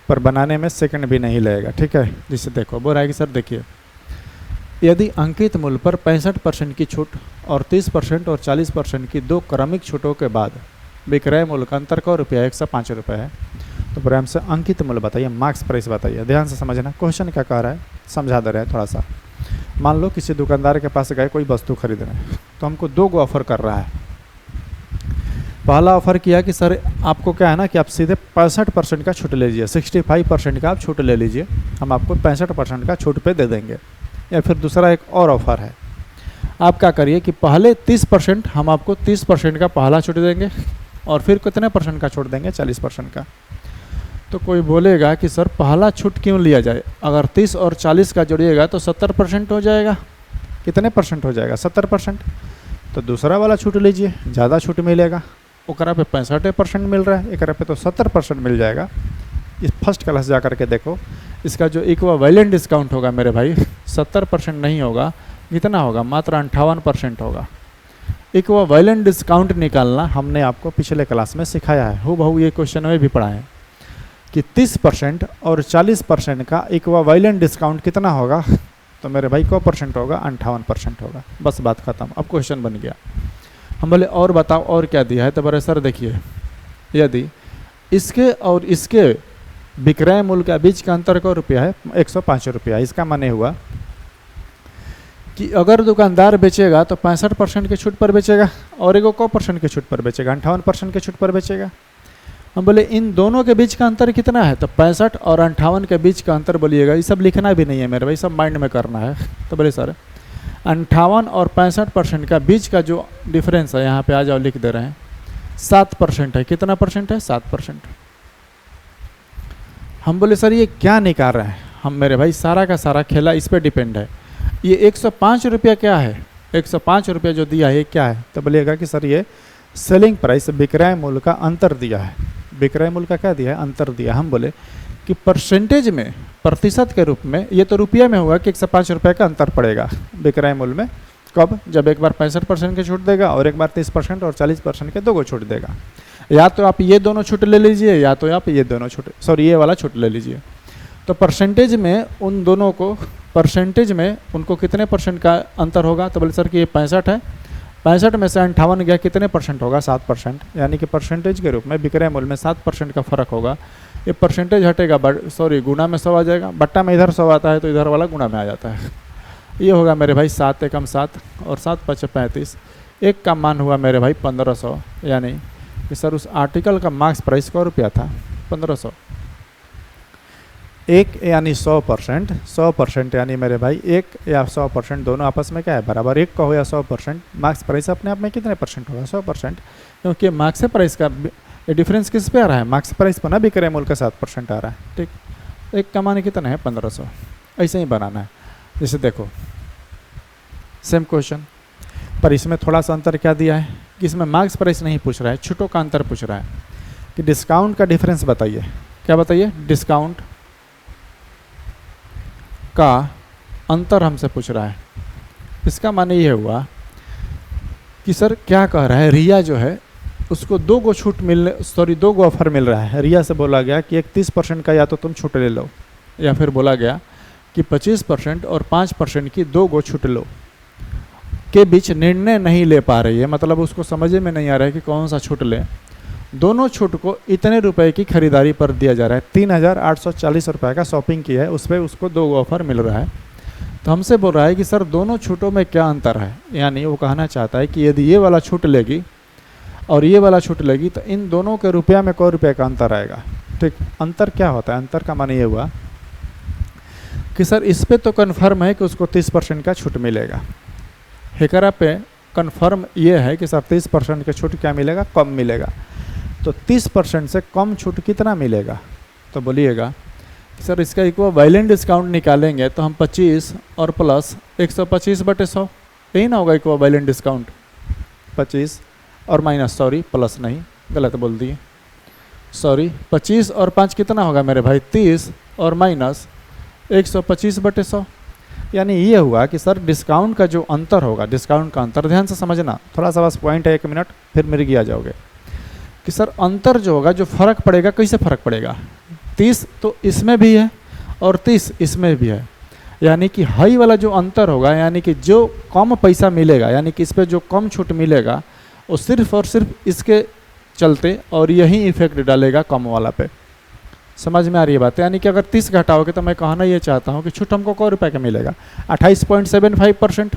पर बनाने में सेकंड भी नहीं लगेगा, ठीक है। जिससे देखो बोल रहा है कि सर देखिए, यदि अंकित मूल्य पर 65% की छूट और 30% और 40% की 2 क्रमिक छूटों के बाद विक्रय मूल्य का अंतर को रुपया 105 रुपये है, तो प्रोग्राम से अंकित मूल्य बताइए, मार्क्स प्राइस बताइए। ध्यान से समझना, क्वेश्चन क्या कह रहा है समझा दे रहे हैं थोड़ा सा। मान लो किसी दुकानदार के पास गए कोई वस्तु खरीदने, तो हमको 2 गो ऑफर कर रहा है। पहला ऑफर किया कि सर आपको क्या है ना कि आप सीधे 65% का छूट ले लीजिए, 65% का आप छूट ले लीजिए, हम आपको 65% का छूट पे दे देंगे। या फिर दूसरा एक और ऑफर है, आप क्या करिए कि पहले 30% हम आपको 30% का पहला छूट देंगे, और फिर कितने परसेंट का छूट देंगे? 40% का। तो कोई बोलेगा कि सर पहला छूट क्यों लिया जाए? अगर 30 और 40 का जोड़िएगा तो 70% हो जाएगा। कितने परसेंट हो जाएगा? 70%। तो दूसरा वाला छूट लीजिए, ज़्यादा छूट मिलेगा। ओकरा पे 65% मिल रहा है, एकरा पे तो 70% मिल जाएगा। इस फर्स्ट क्लास जा करके देखो, इसका जो इक्विवेलेंट डिस्काउंट होगा मेरे भाई 70% नहीं होगा, कितना होगा? मात्र 58% होगा। इक्विवेलेंट डिस्काउंट निकालना हमने आपको पिछले क्लास में सिखाया है, हूबहू ये क्वेश्चन में भी पढ़ाए हैं कि 30% और 40% का इक्विवेलेंट डिस्काउंट कितना होगा? तो मेरे भाई को परसेंट होगा? 58% होगा। बस बात खत्म। अब क्वेश्चन बन गया। हम बोले और बताओ और क्या दिया है? तो बोले सर देखिए, यदि इसके और इसके विक्रय मूल्य का बीच का अंतर को रुपया है 105 रुपया, इसका माने हुआ कि अगर दुकानदार बेचेगा तो 65% के छूट पर बेचेगा, और एगो को परसेंट के छूट पर बेचेगा, 58% के छूट पर बेचेगा। हम बोले इन दोनों के बीच का अंतर कितना है? तो 65 और 58 के बीच का अंतर बोलिएगा। ये सब लिखना भी नहीं है मेरे भाई, सब माइंड में करना है। तो बोले सर 58 और 65% का बीच का जो डिफरेंस है, यहाँ पे आ जाओ लिख दे रहे हैं, 7% है। कितना परसेंट है? 7%। हम बोले सर ये क्या निकाल रहे हैं? हम मेरे भाई सारा का सारा खेला इस पर डिपेंड है। ये 105 रुपया क्या है? 105 रुपया जो दिया है क्या है? तो बोलिएगा कि सर ये सेलिंग प्राइस, विक्रय मूल्य का अंतर दिया है। विक्रय मूल्य का क्या दिया है? अंतर दिया। हम बोले कि परसेंटेज में, प्रतिशत के रूप में, ये तो रुपये में होगा कि 105 रुपये का अंतर पड़ेगा विक्रय मूल्य में कब? जब एक बार 65% की छूट देगा और एक बार 30% और 40% के दो को छूट देगा। या तो आप ये दोनों छूट ले लीजिए या तो आप ये दोनों छूट, सॉरी ये वाला छूट ले लीजिए। तो परसेंटेज में उन दोनों को, परसेंटेज में उनको कितने परसेंट का अंतर होगा? तो बोले सर कि ये 65 है, 65 में से 58 गया, कितने परसेंट होगा? 7%। यानी कि परसेंटेज के रूप में विक्रय मूल्य में 7% का फर्क होगा। ये परसेंटेज हटेगा, सॉरी गुना में 100 आ जाएगा, बट्टा में इधर 100 आता है तो इधर वाला गुना में आ जाता है। ये होगा मेरे भाई 7 एकम 7 और 7 5 35। एक का मान हुआ मेरे भाई 1500। यानी कि सर उस आर्टिकल का मार्क्स प्राइस को रुपया था 1500। एक यानी 100%, 100% यानी मेरे भाई 1 या 100% दोनों आपस में क्या है? बराबर। 1 का हो या 100%, मार्क्स प्राइस अपने आप में कितने परसेंट होगा? 100%। क्योंकि मार्क्स प्राइस का डिफरेंस किस पे आ रहा है? मार्क्स प्राइस पर ना, विक्रय मूल्य का 7% आ रहा है। ठीक, एक का मान कितना है? 1500। ऐसे ही बनाना है। जैसे देखो सेम क्वेश्चन, पर इसमें थोड़ा सा अंतर क्या दिया है कि इसमें मार्क्स प्राइस नहीं पूछ रहा है, छूटों का अंतर पूछ रहा है कि डिस्काउंट का डिफरेंस बताइए। क्या बताइए? डिस्काउंट का अंतर हमसे पूछ रहा है। इसका माने ये हुआ कि सर क्या कह रहा है, रिया जो है उसको दो गो छूट दो गो ऑफर मिल रहा है। रिया से बोला गया कि एक 30% का या तो तुम छूट ले लो, या फिर बोला गया कि 25% और 5% की दो गो छूट लो। के बीच निर्णय नहीं ले पा रही है, मतलब उसको समझ में नहीं आ रहा है कि कौन सा छूट ले। दोनों छूट को इतने रुपए की खरीदारी पर दिया जा रहा है। 3840 रुपये का शॉपिंग किया है, उस पर उसको दो ऑफर मिल रहा है। तो हमसे बोल रहा है कि सर दोनों छूटों में क्या अंतर है। यानी वो कहना चाहता है कि यदि ये वाला छूट लेगी और ये वाला छूट लेगी तो इन दोनों के रुपया में कोई रुपये का अंतर आएगा। ठीक, अंतर क्या होता है? अंतर का माने ये हुआ कि सर इस पे तो कन्फर्म है कि उसको 30% का छूट मिलेगा। हेकरा पे कन्फर्म ये है कि सर 30% के छूट क्या मिलेगा? कम मिलेगा। तो 30% से कम छूट कितना मिलेगा? तो बोलिएगा कि सर इसका इक्विवेलेंट डिस्काउंट निकालेंगे तो हम 25 और प्लस 125/100, यही ना होगा इक्विवेलेंट डिस्काउंट। 25 और माइनस, सॉरी प्लस नहीं, गलत बोल दिए, सॉरी 25 और 5 कितना होगा मेरे भाई? 30 और माइनस 125/100। यानी ये हुआ कि सर डिस्काउंट का जो अंतर होगा, डिस्काउंट का अंतर, ध्यान से समझना, थोड़ा सा बस पॉइंट है, 1 मिनट फिर मेरे गिया जाओगे कि सर अंतर जो होगा, जो फर्क पड़ेगा, कैसे फर्क पड़ेगा? 30 तो इसमें भी है और 30 इसमें भी है। यानी कि हाई वाला जो अंतर होगा, यानी कि जो कम पैसा मिलेगा, यानी कि इस पर जो कम छूट मिलेगा वो सिर्फ और सिर्फ इसके चलते और यही इफेक्ट डालेगा कम वाला पे। समझ में आ रही है बात? यानी कि अगर 30 घटाओगे तो मैं कहना ये चाहता हूँ कि छूट हमको कै रुपये का मिलेगा? 28.75%।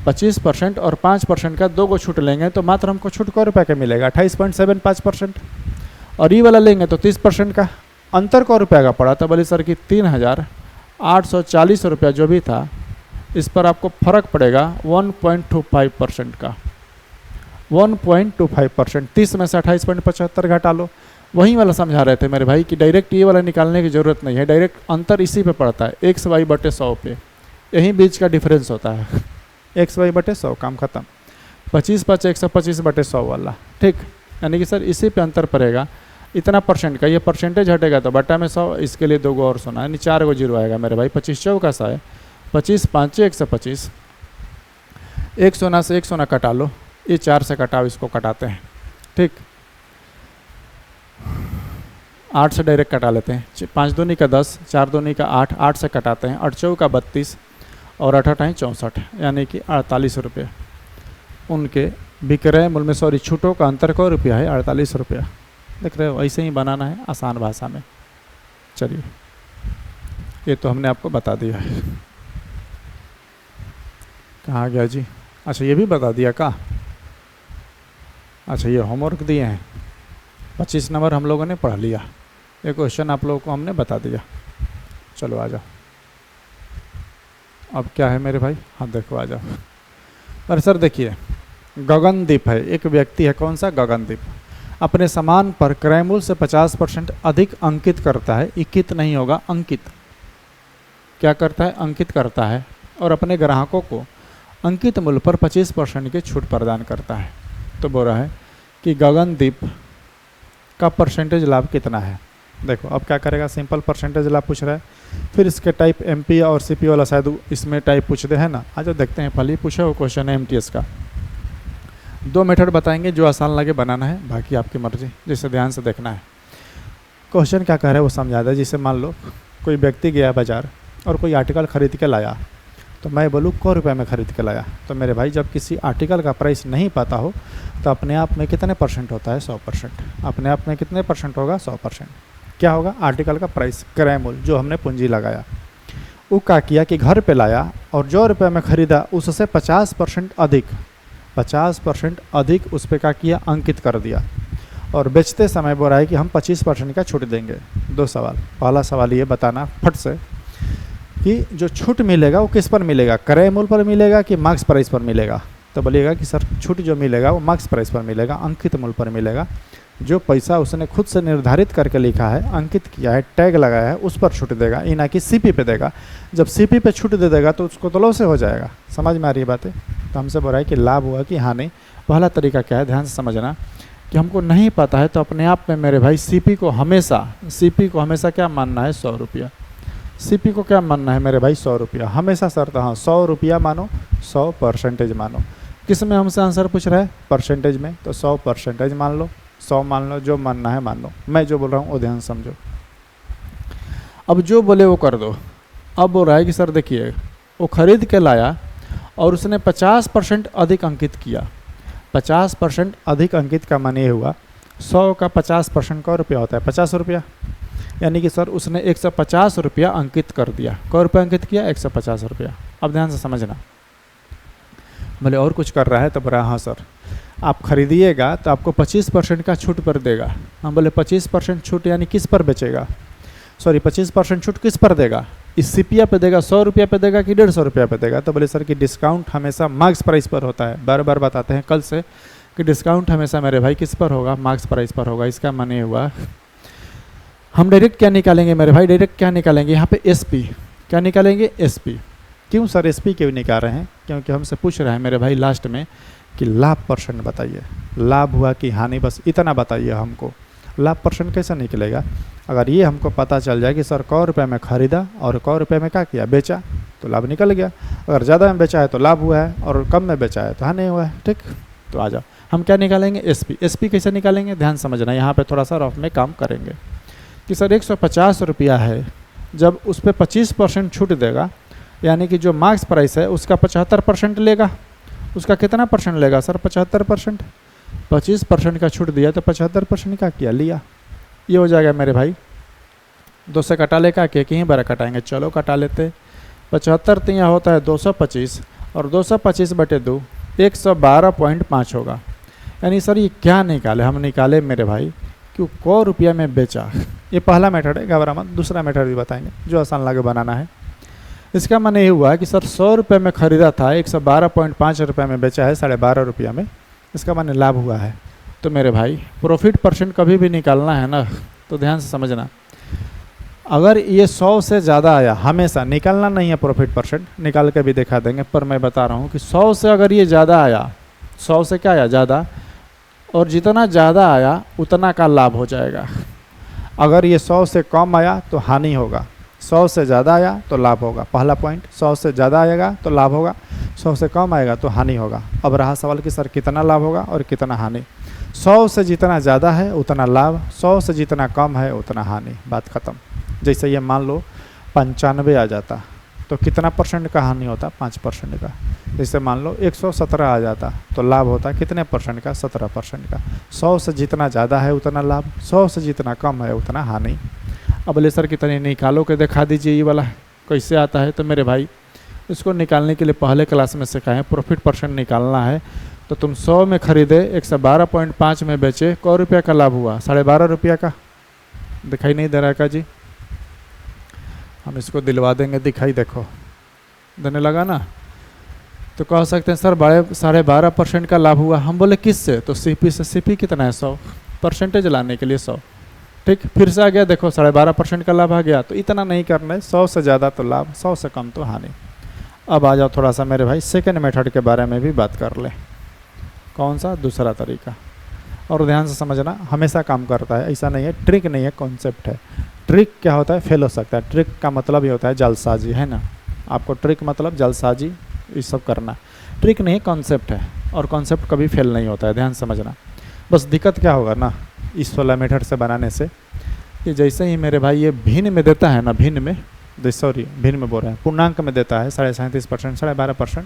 25% और 5% का दो गो छूट लेंगे तो मात्र हमको छूट कै रुपये का मिलेगा? 28.75%। और ये वाला लेंगे तो 30% का। अंतर कै रुपये का पड़ा? तो बोले सर कि 3840 रुपया जो भी था, इस पर आपको फर्क पड़ेगा 1.25% का। 1.25%, 30 में से 28.75 घटा लो। वही वाला समझा रहे थे मेरे भाई कि डायरेक्ट ये वाला निकालने की ज़रूरत नहीं है, डायरेक्ट अंतर इसी पे पड़ता है, XY/100 पे। यही बीच का डिफरेंस होता है, XY/100, काम खत्म। 25 5 125/100 वाला। ठीक, यानी कि सर इसी पे अंतर पड़ेगा इतना परसेंट का। ये परसेंटेज हटेगा तो बट्टा में 100, इसके लिए दो गो और सोना, यानी 4 गो जीरो आएगा मेरे भाई। 25 चौका 100 है, 25 5 125। एक सोना से एक सोना कटा लो, ये 4 से कटाओ, इसको कटाते हैं। ठीक, 8 से डायरेक्ट कटा लेते हैं। 5 दूनी का 10, 4 दूनी का 8, 8 से कटाते हैं। 8 चौका 32 और 8 8 64, यानी कि 48 रुपये उनके विक्रय मूल्य में। सॉरी, छूटों का अंतर कै रुपया है? 48 रुपया। देख रहे हो, ऐसे ही बनाना है आसान भाषा में। चलिए, ये तो हमने आपको बता दिया है। कहाँ गया जी? अच्छा, ये भी बता दिया का? अच्छा, ये होमवर्क दिए हैं, 25 नंबर हम लोगों ने पढ़ लिया। ये क्वेश्चन आप लोगों को हमने बता दिया। चलो आ जाओ, अब क्या है मेरे भाई? हाँ देखो, आ जाओ। पर सर देखिए, गगनदीप है, एक व्यक्ति है। कौन सा? गगनदीप। अपने सामान पर क्रय मूल्य से 50% अधिक अंकित करता है। इक्कित नहीं होगा, अंकित। क्या करता है? अंकित करता है, और अपने ग्राहकों को अंकित मूल्य पर 25% की छूट प्रदान करता है। तो बोल रहा है कि गगनदीप का परसेंटेज लाभ कितना है? देखो अब क्या करेगा, सिंपल परसेंटेज लाभ पूछ रहा है, फिर इसके टाइप एमपी और सीपी वाला शायद इसमें टाइप पूछते हैं ना। आज देखते हैं, पहले ही पूछा वो क्वेश्चन है एमटीएस का। 2 मेथड बताएंगे, जो आसान लगे बनाना है, बाकी आपकी मर्जी, जिसे ध्यान से देखना है। क्वेश्चन क्या कह रहा है वो समझा दे। जिसे मान लो कोई व्यक्ति गया बाजार और कोई आर्टिकल ख़रीद के लाया, तो मैं बोलूँ 100 रुपये में ख़रीद के लाया। तो मेरे भाई जब किसी आर्टिकल का प्राइस नहीं पता हो तो अपने आप में कितने परसेंट होता है? 100%। अपने आप में कितने परसेंट होगा? 100%। क्या होगा? आर्टिकल का प्राइस, क्रय मूल्य, जो हमने पूंजी लगाया। वो क्या किया कि घर पे लाया और जो रुपये में ख़रीदा उससे 50% अधिक, 50% अधिक उस पर क्या किया? अंकित कर दिया। और बेचते समय बोल रहा है कि हम 25% का छूट देंगे। 2 सवाल। पहला सवाल ये बताना फट से कि जो छूट मिलेगा वो किस पर मिलेगा? क्रय मूल्य पर मिलेगा कि मार्क्स प्राइस पर मिलेगा? तो बोलिएगा कि सर छूट जो मिलेगा वो मार्क्स प्राइस पर मिलेगा, अंकित मूल्य पर मिलेगा। जो पैसा उसने खुद से निर्धारित करके लिखा है, अंकित किया है, टैग लगाया है, उस पर छूट देगा, ये ना कि सीपी पे देगा। जब सीपी पे छूट दे देगा तो उसको तो लॉस हो जाएगा। समझ में आ रही है बातें? तो हमसे बोल रहा है कि लाभ हुआ कि हानि। पहला तरीका क्या है, ध्यान से समझना कि हमको नहीं पता है तो अपने आप में मेरे भाई सीपी को हमेशा क्या मानना है? 100 रुपया। सीपी को क्या मानना है मेरे भाई? 100 रुपया हमेशा शर्त। हाँ, 100 रुपया मानो, 100% मानो। किस में हमसे आंसर पूछ रहा है? परसेंटेज में। तो 100% मान लो, 100 मान लो, जो मानना है मान लो। मैं जो बोल रहा हूँ वो ध्यान समझो। अब जो बोले वो कर दो। अब बोल रहा है कि सर देखिए, वो खरीद के लाया और उसने 50% अधिक अंकित किया। 50% अधिक अंकित का माने हुआ 100 का 50% का रुपया होता है 50 रुपया। यानी कि सर उसने 150 रुपया अंकित कर दिया। क रुपया अंकित किया? 150 रुपया। अब ध्यान से समझना। बोले और कुछ कर रहा है? तो बोला हाँ सर, आप खरीदिएगा तो आपको 25% का छूट पर देगा। हम बोले 25% छूट यानी किस पर बेचेगा? सॉरी, 25% छूट किस पर देगा? इस सीपिया पे देगा, 100 रुपया पे देगा कि 150 रुपया पे देगा? तो बोले सर कि डिस्काउंट हमेशा मार्क्स प्राइस पर होता है। बार बार बताते हैं कल से कि डिस्काउंट हमेशा मेरे भाई किस पर होगा? मार्क्स प्राइस पर होगा। इसका माने हुआ हम डायरेक्ट क्या निकालेंगे मेरे भाई? डायरेक्ट क्या निकालेंगे यहाँ पे? एसपी। क्या निकालेंगे? एसपी। क्यों सर एसपी क्यों निकाल रहे हैं? क्योंकि हमसे पूछ रहा है मेरे भाई लास्ट में कि लाभ परसेंट बताइए, लाभ हुआ कि हानि, बस इतना बताइए हमको। लाभ परसेंट कैसे निकलेगा? अगर ये हमको पता चल जाए कि सर 100 रुपये में ख़रीदा और 100 रुपये में क्या किया? बेचा, तो लाभ निकल गया। अगर ज़्यादा में बेचा है तो लाभ हुआ है और कम में बेचा है तो हानि हुआ है। ठीक, तो आ जाओ, हम क्या निकालेंगे? एसपी। एसपी कैसे निकालेंगे? ध्यान समझना, यहाँ पे थोड़ा सा रफ में काम करेंगे कि सर 150 रुपया है, जब उस पर 25% छूट देगा, यानी कि जो मार्क्स प्राइस है उसका 75% लेगा। उसका कितना परसेंट लेगा सर? 75%। 25% का छूट दिया तो 75% का किया? लिया। ये हो जाएगा मेरे भाई। 2 से कटा लेगा कि कहीं बार कटाएंगे? चलो कटा लेते। 75 तो यहाँ होता है 225 और 225/2 112.5 होगा। यानी सर ये क्या निकाले? हम निकाले मेरे भाई कि 100 रुपया में बेचा। ये पहला मेथड है, घबरा मत। दूसरा मेथड भी बताएंगे, जो आसान लगे बनाना है। इसका माने ये हुआ कि सर 100 रुपये में ख़रीदा था, 112.5 रुपये में बेचा है 12.5 रुपया में। इसका माने लाभ हुआ है। तो मेरे भाई प्रॉफिट परसेंट कभी भी निकालना है ना, तो ध्यान से समझना। अगर ये 100 से ज़्यादा आया, हमेशा निकालना नहीं है प्रॉफिट परसेंट, निकाल के भी दिखा देंगे, पर मैं बता रहा हूँ कि 100 से अगर ये ज़्यादा आया, 100 से क्या आया? ज़्यादा, और जितना ज़्यादा आया उतना का लाभ हो जाएगा। अगर ये 100 से कम आया तो हानि होगा, 100 से ज़्यादा आया तो लाभ होगा। पहला पॉइंट, 100 से ज़्यादा आएगा तो लाभ होगा, 100 से कम आएगा तो हानि होगा। अब रहा सवाल कि सर कितना लाभ होगा और कितना हानि। 100 से जितना ज़्यादा है उतना लाभ, 100 से जितना कम है उतना हानि। बात ख़त्म। जैसे ये मान लो 95 आ जाता तो कितना परसेंट का हानि होता? 5% का। जैसे मान लो 117 आ जाता तो लाभ होता कितने परसेंट का? 17% का। 100 से जितना ज़्यादा है उतना लाभ, 100 से जितना कम है उतना हानि। अब बोले सर कितने निकालो के दिखा दीजिए, ये वाला कैसे आता है? तो मेरे भाई इसको निकालने के लिए पहले क्लास में सिखाएं। प्रॉफिट परसेंट निकालना है तो तुम 100 में खरीदे, 112.5 में बेचे, 100 रुपया का लाभ हुआ, 12.5 रुपया का। दिखाई नहीं दे रहा का जी? हम इसको दिलवा देंगे, दिखाई देखो देने लगा ना। तो कह सकते हैं सर 12.5% का लाभ हुआ। हम बोले किस से? तो सीपी से। सीपी कितना है? 100। परसेंटेज लाने के लिए 100। ठीक, फिर से आ गया, देखो 12.5% का लाभ आ गया। तो इतना नहीं करना है, 100 से ज़्यादा तो लाभ, 100 से कम तो हानि। अब आ जाओ थोड़ा सा मेरे भाई सेकेंड मेथड के बारे में भी बात कर ले। कौन सा? दूसरा तरीका। और ध्यान से समझना, हमेशा काम करता है, ऐसा नहीं है, ट्रिक नहीं है, कॉन्सेप्ट है। ट्रिक क्या होता है? फेल हो सकता है। ट्रिक का मतलब ही होता है जालसाजी, है ना। आपको ट्रिक मतलब जालसाजी ये सब करना, ट्रिक नहीं कॉन्सेप्ट है, और कॉन्सेप्ट कभी फेल नहीं होता है, ध्यान समझना। बस दिक्कत क्या होगा ना इस वाला मेथड से बनाने से, कि जैसे ही मेरे भाई ये भिन्न में देता है ना, भिन्न में सॉरी भिन्न में बोल रहे हैं, पूर्णांक में देता है 37.5%, 12.5%,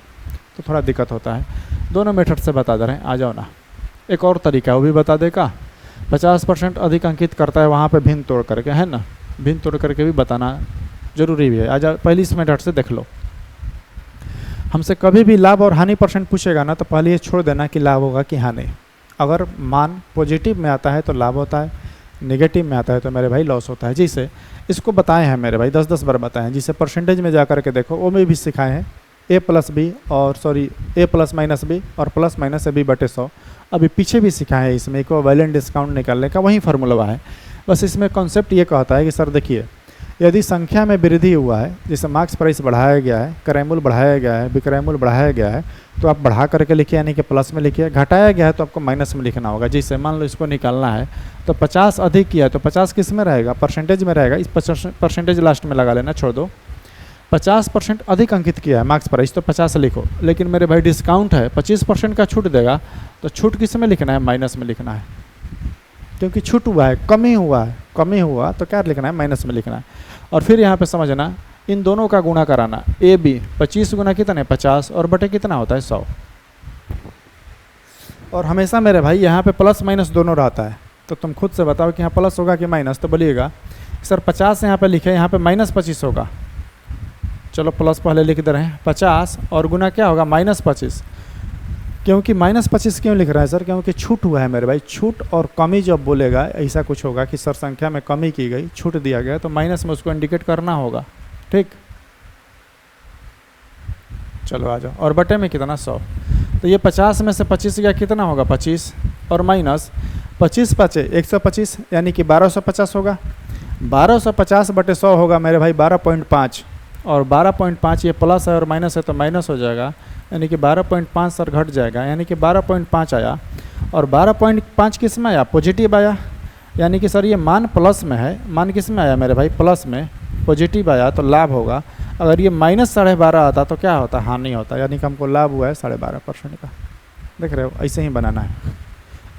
तो थोड़ा दिक्कत होता है। दोनों मेथड से बता दे रहे हैं, आ जाओ ना। एक और तरीका है वो भी बता देगा, 50% अधिक अंकित करता है वहाँ पे भिन्न तोड़ करके, है ना, भिन्न तोड़ करके भी बताना जरूरी भी है। आ जाओ पहली इस मेथड से देख लो। हमसे कभी भी लाभ और हानि परसेंट पूछेगा ना, तो पहले ये छोड़ देना कि लाभ होगा कि हानि। अगर मान पॉजिटिव में आता है तो लाभ होता है, नेगेटिव में आता है तो मेरे भाई लॉस होता है। जिसे इसको बताए हैं मेरे भाई 10-10 बार बताए हैं, जिसे परसेंटेज में जा कर के देखो, वो में भी सिखाए हैं a प्लस बी और सॉरी a प्लस माइनस बी और प्लस माइनस b बटे 100। अभी पीछे भी सिखाए हैं, इसमें इक्विवेलेंट डिस्काउंट निकालने का वही फार्मूला है। बस इसमें कॉन्सेप्ट ये कहता है कि सर देखिए, यदि संख्या में वृद्धि हुआ है, जैसे मार्क्स प्राइस बढ़ाया गया है, क्रय मूल्य बढ़ाया गया है, विक्रय मूल्य बढ़ाया गया है, तो आप बढ़ा करके लिखिए, यानी कि प्लस में लिखिए। घटाया गया है तो आपको माइनस में लिखना होगा। जैसे मान लो इसको निकालना है तो 50 अधिक किया है तो 50 किस में रहेगा? परसेंटेज में रहेगा। इस परसेंटेज लास्ट में लगा लेना, छोड़ दो। 50% अधिक अंकित किया है मार्क्स प्राइस तो 50 लिखो, लेकिन मेरे भाई डिस्काउंट है, 25% का छूट देगा, तो छूट किस में लिखना है? माइनस में लिखना है, क्योंकि छूट हुआ है, कमी हुआ है, कमी हुआ तो क्या लिखना है? माइनस में लिखना है। और फिर यहाँ पे समझना, इन दोनों का गुणा कराना, ए बी 25 गुना कितने? 50, और बटे कितना होता है? 100। और हमेशा मेरे भाई यहाँ पे प्लस माइनस दोनों रहता है, तो तुम खुद से बताओ कि यहाँ प्लस होगा कि माइनस। तो बोलिएगा सर 50 यहाँ पे लिखे, यहाँ पे माइनस 25 होगा। चलो प्लस पहले लिख दे रहे हैं 50, और गुना क्या होगा? माइनस 25। क्योंकि माइनस 25 क्यों लिख रहा है सर? क्योंकि छूट हुआ है मेरे भाई। छूट और कमी जब बोलेगा, ऐसा कुछ होगा कि सर संख्या में कमी की गई, छूट दिया गया, तो माइनस में उसको इंडिकेट करना होगा। ठीक, चलो आ जाओ। और बटे में कितना? 100। तो ये 50 में से 25 गया, कितना होगा? 25, और माइनस 25 बचे 125, यानी कि 1250 होगा। 1250 बटे 100 होगा मेरे भाई 12.5, और 12.5 ये प्लस है और माइनस है तो माइनस हो जाएगा, यानी कि 12.5 सर घट जाएगा, यानी कि 12.5 आया। और 12.5 किस में आया? पॉजिटिव आया, यानी कि सर ये मान प्लस में है। मान किस में आया मेरे भाई? प्लस में, पॉजिटिव आया तो लाभ होगा। अगर ये माइनस 12.5 आता तो क्या होता? हानि होता, यानी कि हमको लाभ हुआ है 12.5% का। देख रहे हो, ऐसे ही बनाना है।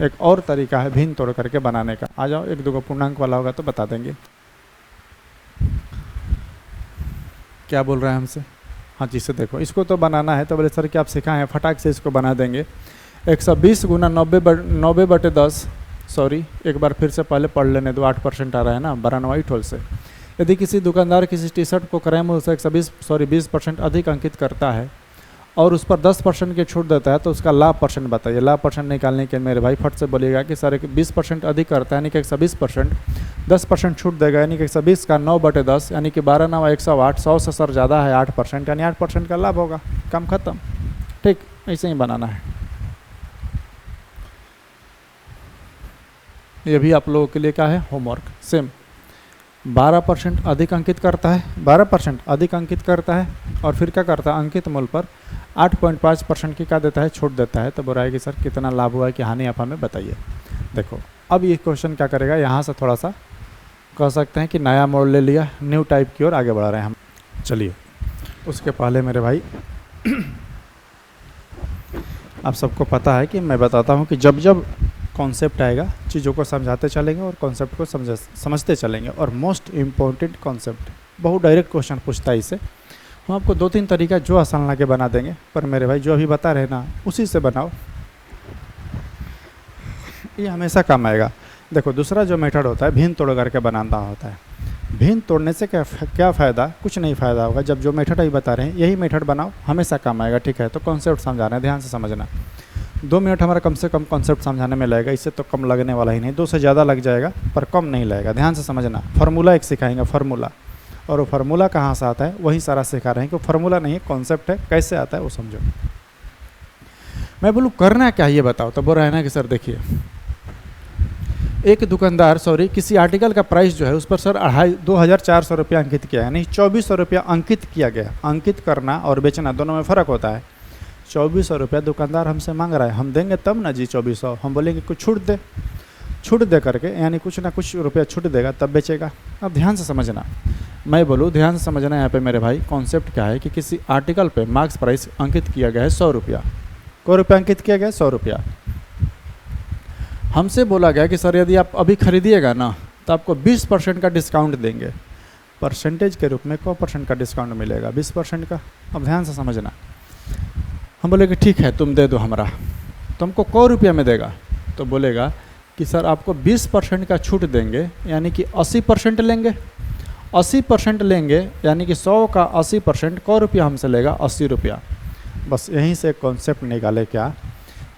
एक और तरीका है भिन्न तोड़ करके बनाने का। आ जाओ, एक दो पूर्णांक वाला होगा तो बता देंगे। क्या बोल रहे हैं हमसे? हाँ जी से देखो, इसको तो बनाना है, तो बोले सर कि आप सिखाएं, फटाक से इसको बना देंगे। 120 गुना 90 बटे 10, सॉरी एक बार फिर से पहले पढ़ लेने दो, 8% आ रहा है ना 92 ठोल से। यदि किसी दुकानदार किसी टी शर्ट को क्रय मूल्य से 20% अधिक अंकित करता है और उस पर 10% की छूट देता है, तो उसका लाभ परसेंट बताइए। लाभ परसेंट निकालने के मेरे भाई फट से बोलिएगा कि सर 20% अधिक करता है, यानी कि 120%, 10% छूट देगा, यानी कि 120 का 9 बटे 10, यानी कि 12 9 108, 100 से सर ज़्यादा है 8%, यानी 8% का लाभ होगा। काम खत्म। ठीक, ऐसे ही बनाना है। ये भी आप लोगों के लिए क्या है? होमवर्क। सेम 12% अधिक अंकित करता है, 12% अधिक अंकित करता है, और फिर क्या करता है? अंकित मूल्य पर 8.5% की क्या देता है? छूट देता है। तो बोल रहा है कि सर कितना लाभ हुआ है कि हानि, आप हमें बताइए। देखो अब ये क्वेश्चन क्या करेगा, यहाँ से थोड़ा सा कह सकते हैं कि नया मोड़ ले लिया, न्यू टाइप की ओर आगे बढ़ा रहे हैं हम। चलिए, उसके पहले मेरे भाई आप सबको पता है कि मैं बताता हूँ कि जब जब कॉन्सेप्ट आएगा, चीज़ों को समझाते चलेंगे और कॉन्सेप्ट को समझते चलेंगे। और मोस्ट इम्पोर्टेंट कॉन्सेप्ट, बहुत डायरेक्ट क्वेश्चन पूछता है इसे। हम आपको 2-3 तरीका जो आसान लगे बना देंगे, पर मेरे भाई जो अभी बता रहे ना उसी से बनाओ, ये हमेशा काम आएगा। देखो दूसरा जो मेथड होता है भिन्न तोड़ करके बनाना होता है। भिन्न तोड़ने से क्या फ़ायदा? कुछ नहीं फ़ायदा होगा। जब जो मेथड अभी बता रहे हैं यही मेथड बनाओ, हमेशा काम आएगा। ठीक है, तो कॉन्सेप्ट समझाना है, ध्यान से समझना। 2 मिनट हमारा कम से कम कॉन्सेप्ट समझाने में लगेगा, इससे तो कम लगने वाला ही नहीं। 2 से ज़्यादा लग जाएगा पर कम नहीं लगेगा। ध्यान से समझना। फार्मूला एक सिखाएंगे, फार्मूला, और वो फार्मूला कहाँ से आता है वही सारा सिखा रहे हैं, कि फार्मूला नहीं है कॉन्सेप्ट है, कैसे आता है वो समझो। मैं बोलूँ करना क्या ये बताओ, तो बोल रहा है ना कि सर देखिए, एक दुकानदार किसी आर्टिकल का प्राइस जो है उस पर सर 2400 रुपया अंकित किया है, यानी 2400 रुपया अंकित किया गया। अंकित करना और बेचना दोनों में फ़र्क होता है। 2400 रुपया दुकानदार हमसे मांग रहा है, हम देंगे तब ना जी 2400। हम बोलेंगे कुछ छूट दे करके, यानी कुछ ना कुछ रुपया छूट देगा तब बेचेगा। अब ध्यान से समझना, मैं बोलूँ ध्यान से समझना यहाँ पे मेरे भाई, कॉन्सेप्ट क्या है कि किसी आर्टिकल पे मार्क्स प्राइस अंकित किया गया है 100 रुपया। कोई रुपया अंकित किया गया है 100 रुपया। हमसे बोला गया कि सर यदि आप अभी खरीदिएगा ना तो आपको 20% का डिस्काउंट देंगे। परसेंटेज के रूप में को % का डिस्काउंट मिलेगा, 20% का। अब ध्यान से समझना, हम बोले कि ठीक है तुम दे दो हमरा, तो हमको को रुपया में देगा? तो बोलेगा कि सर आपको 20% का छूट देंगे, यानी कि 80% लेंगे। 80% लेंगे यानी कि 100 का 80% को रुपया हमसे लेगा 80 रुपया। बस यहीं से कॉन्सेप्ट निकाले क्या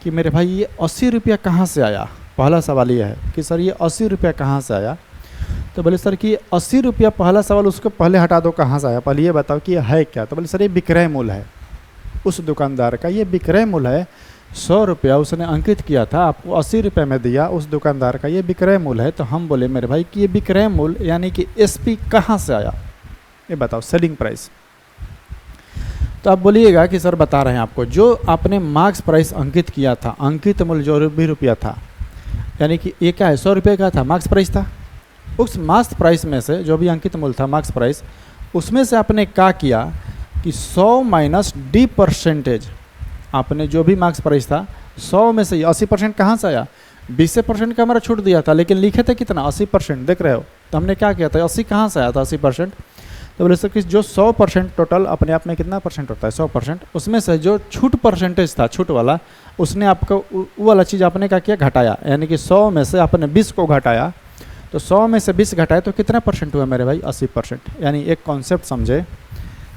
कि मेरे भाई ये 80 रुपया कहाँ से आया। पहला सवाल ये है कि सर ये 80 रुपया कहाँ से आया। तो बोले सर कि 80 रुपया, पहला सवाल उसको पहले हटा दो कहाँ से आया, पहले ये बताओ कि ये है क्या। तो बोले सर ये विक्रय मूल्य है उस दुकानदार का, ये विक्रय मूल्य है। 100 रुपया उसने अंकित किया था, आपको 80 रुपये में दिया उस दुकानदार का, ये विक्रय मूल्य है। तो हम बोले मेरे भाई कि ये विक्रय मूल्य यानी कि SP कहाँ से आया, ये बताओ, सेलिंग प्राइस। तो आप बोलिएगा कि सर बता रहे हैं आपको, जो आपने मार्क्स प्राइस अंकित किया था, अंकित मूल्य जो भी रुपया था, यानी कि ये क्या है 100 रुपये का था, मार्क्स प्राइस था। उस मार्क्स प्राइस में से जो भी अंकित मूल्य था मार्क्स प्राइस, उसमें से आपने क्या किया कि 100 माइनस D%, आपने जो भी मार्क्स प्राइस था 100 में से 80% कहाँ से आया, 20% का हमारा छूट दिया था, लेकिन लिखे थे कितना 80%, देख रहे हो। तो हमने क्या किया था, 80 कहाँ से आया था 80%। तो बोले सर कि जो 100% टोटल अपने आप में कितना % होता है 100%, उसमें से जो छूट परसेंटेज था, छूट वाला, उसने आपको वो वाला चीज़ आपने क्या किया, घटाया। यानी कि 100 में से आपने 20 को घटाया, तो 100 में से 20 घटाए तो कितना % हुआ मेरे भाई, 80%। यानी एक कॉन्सेप्ट समझे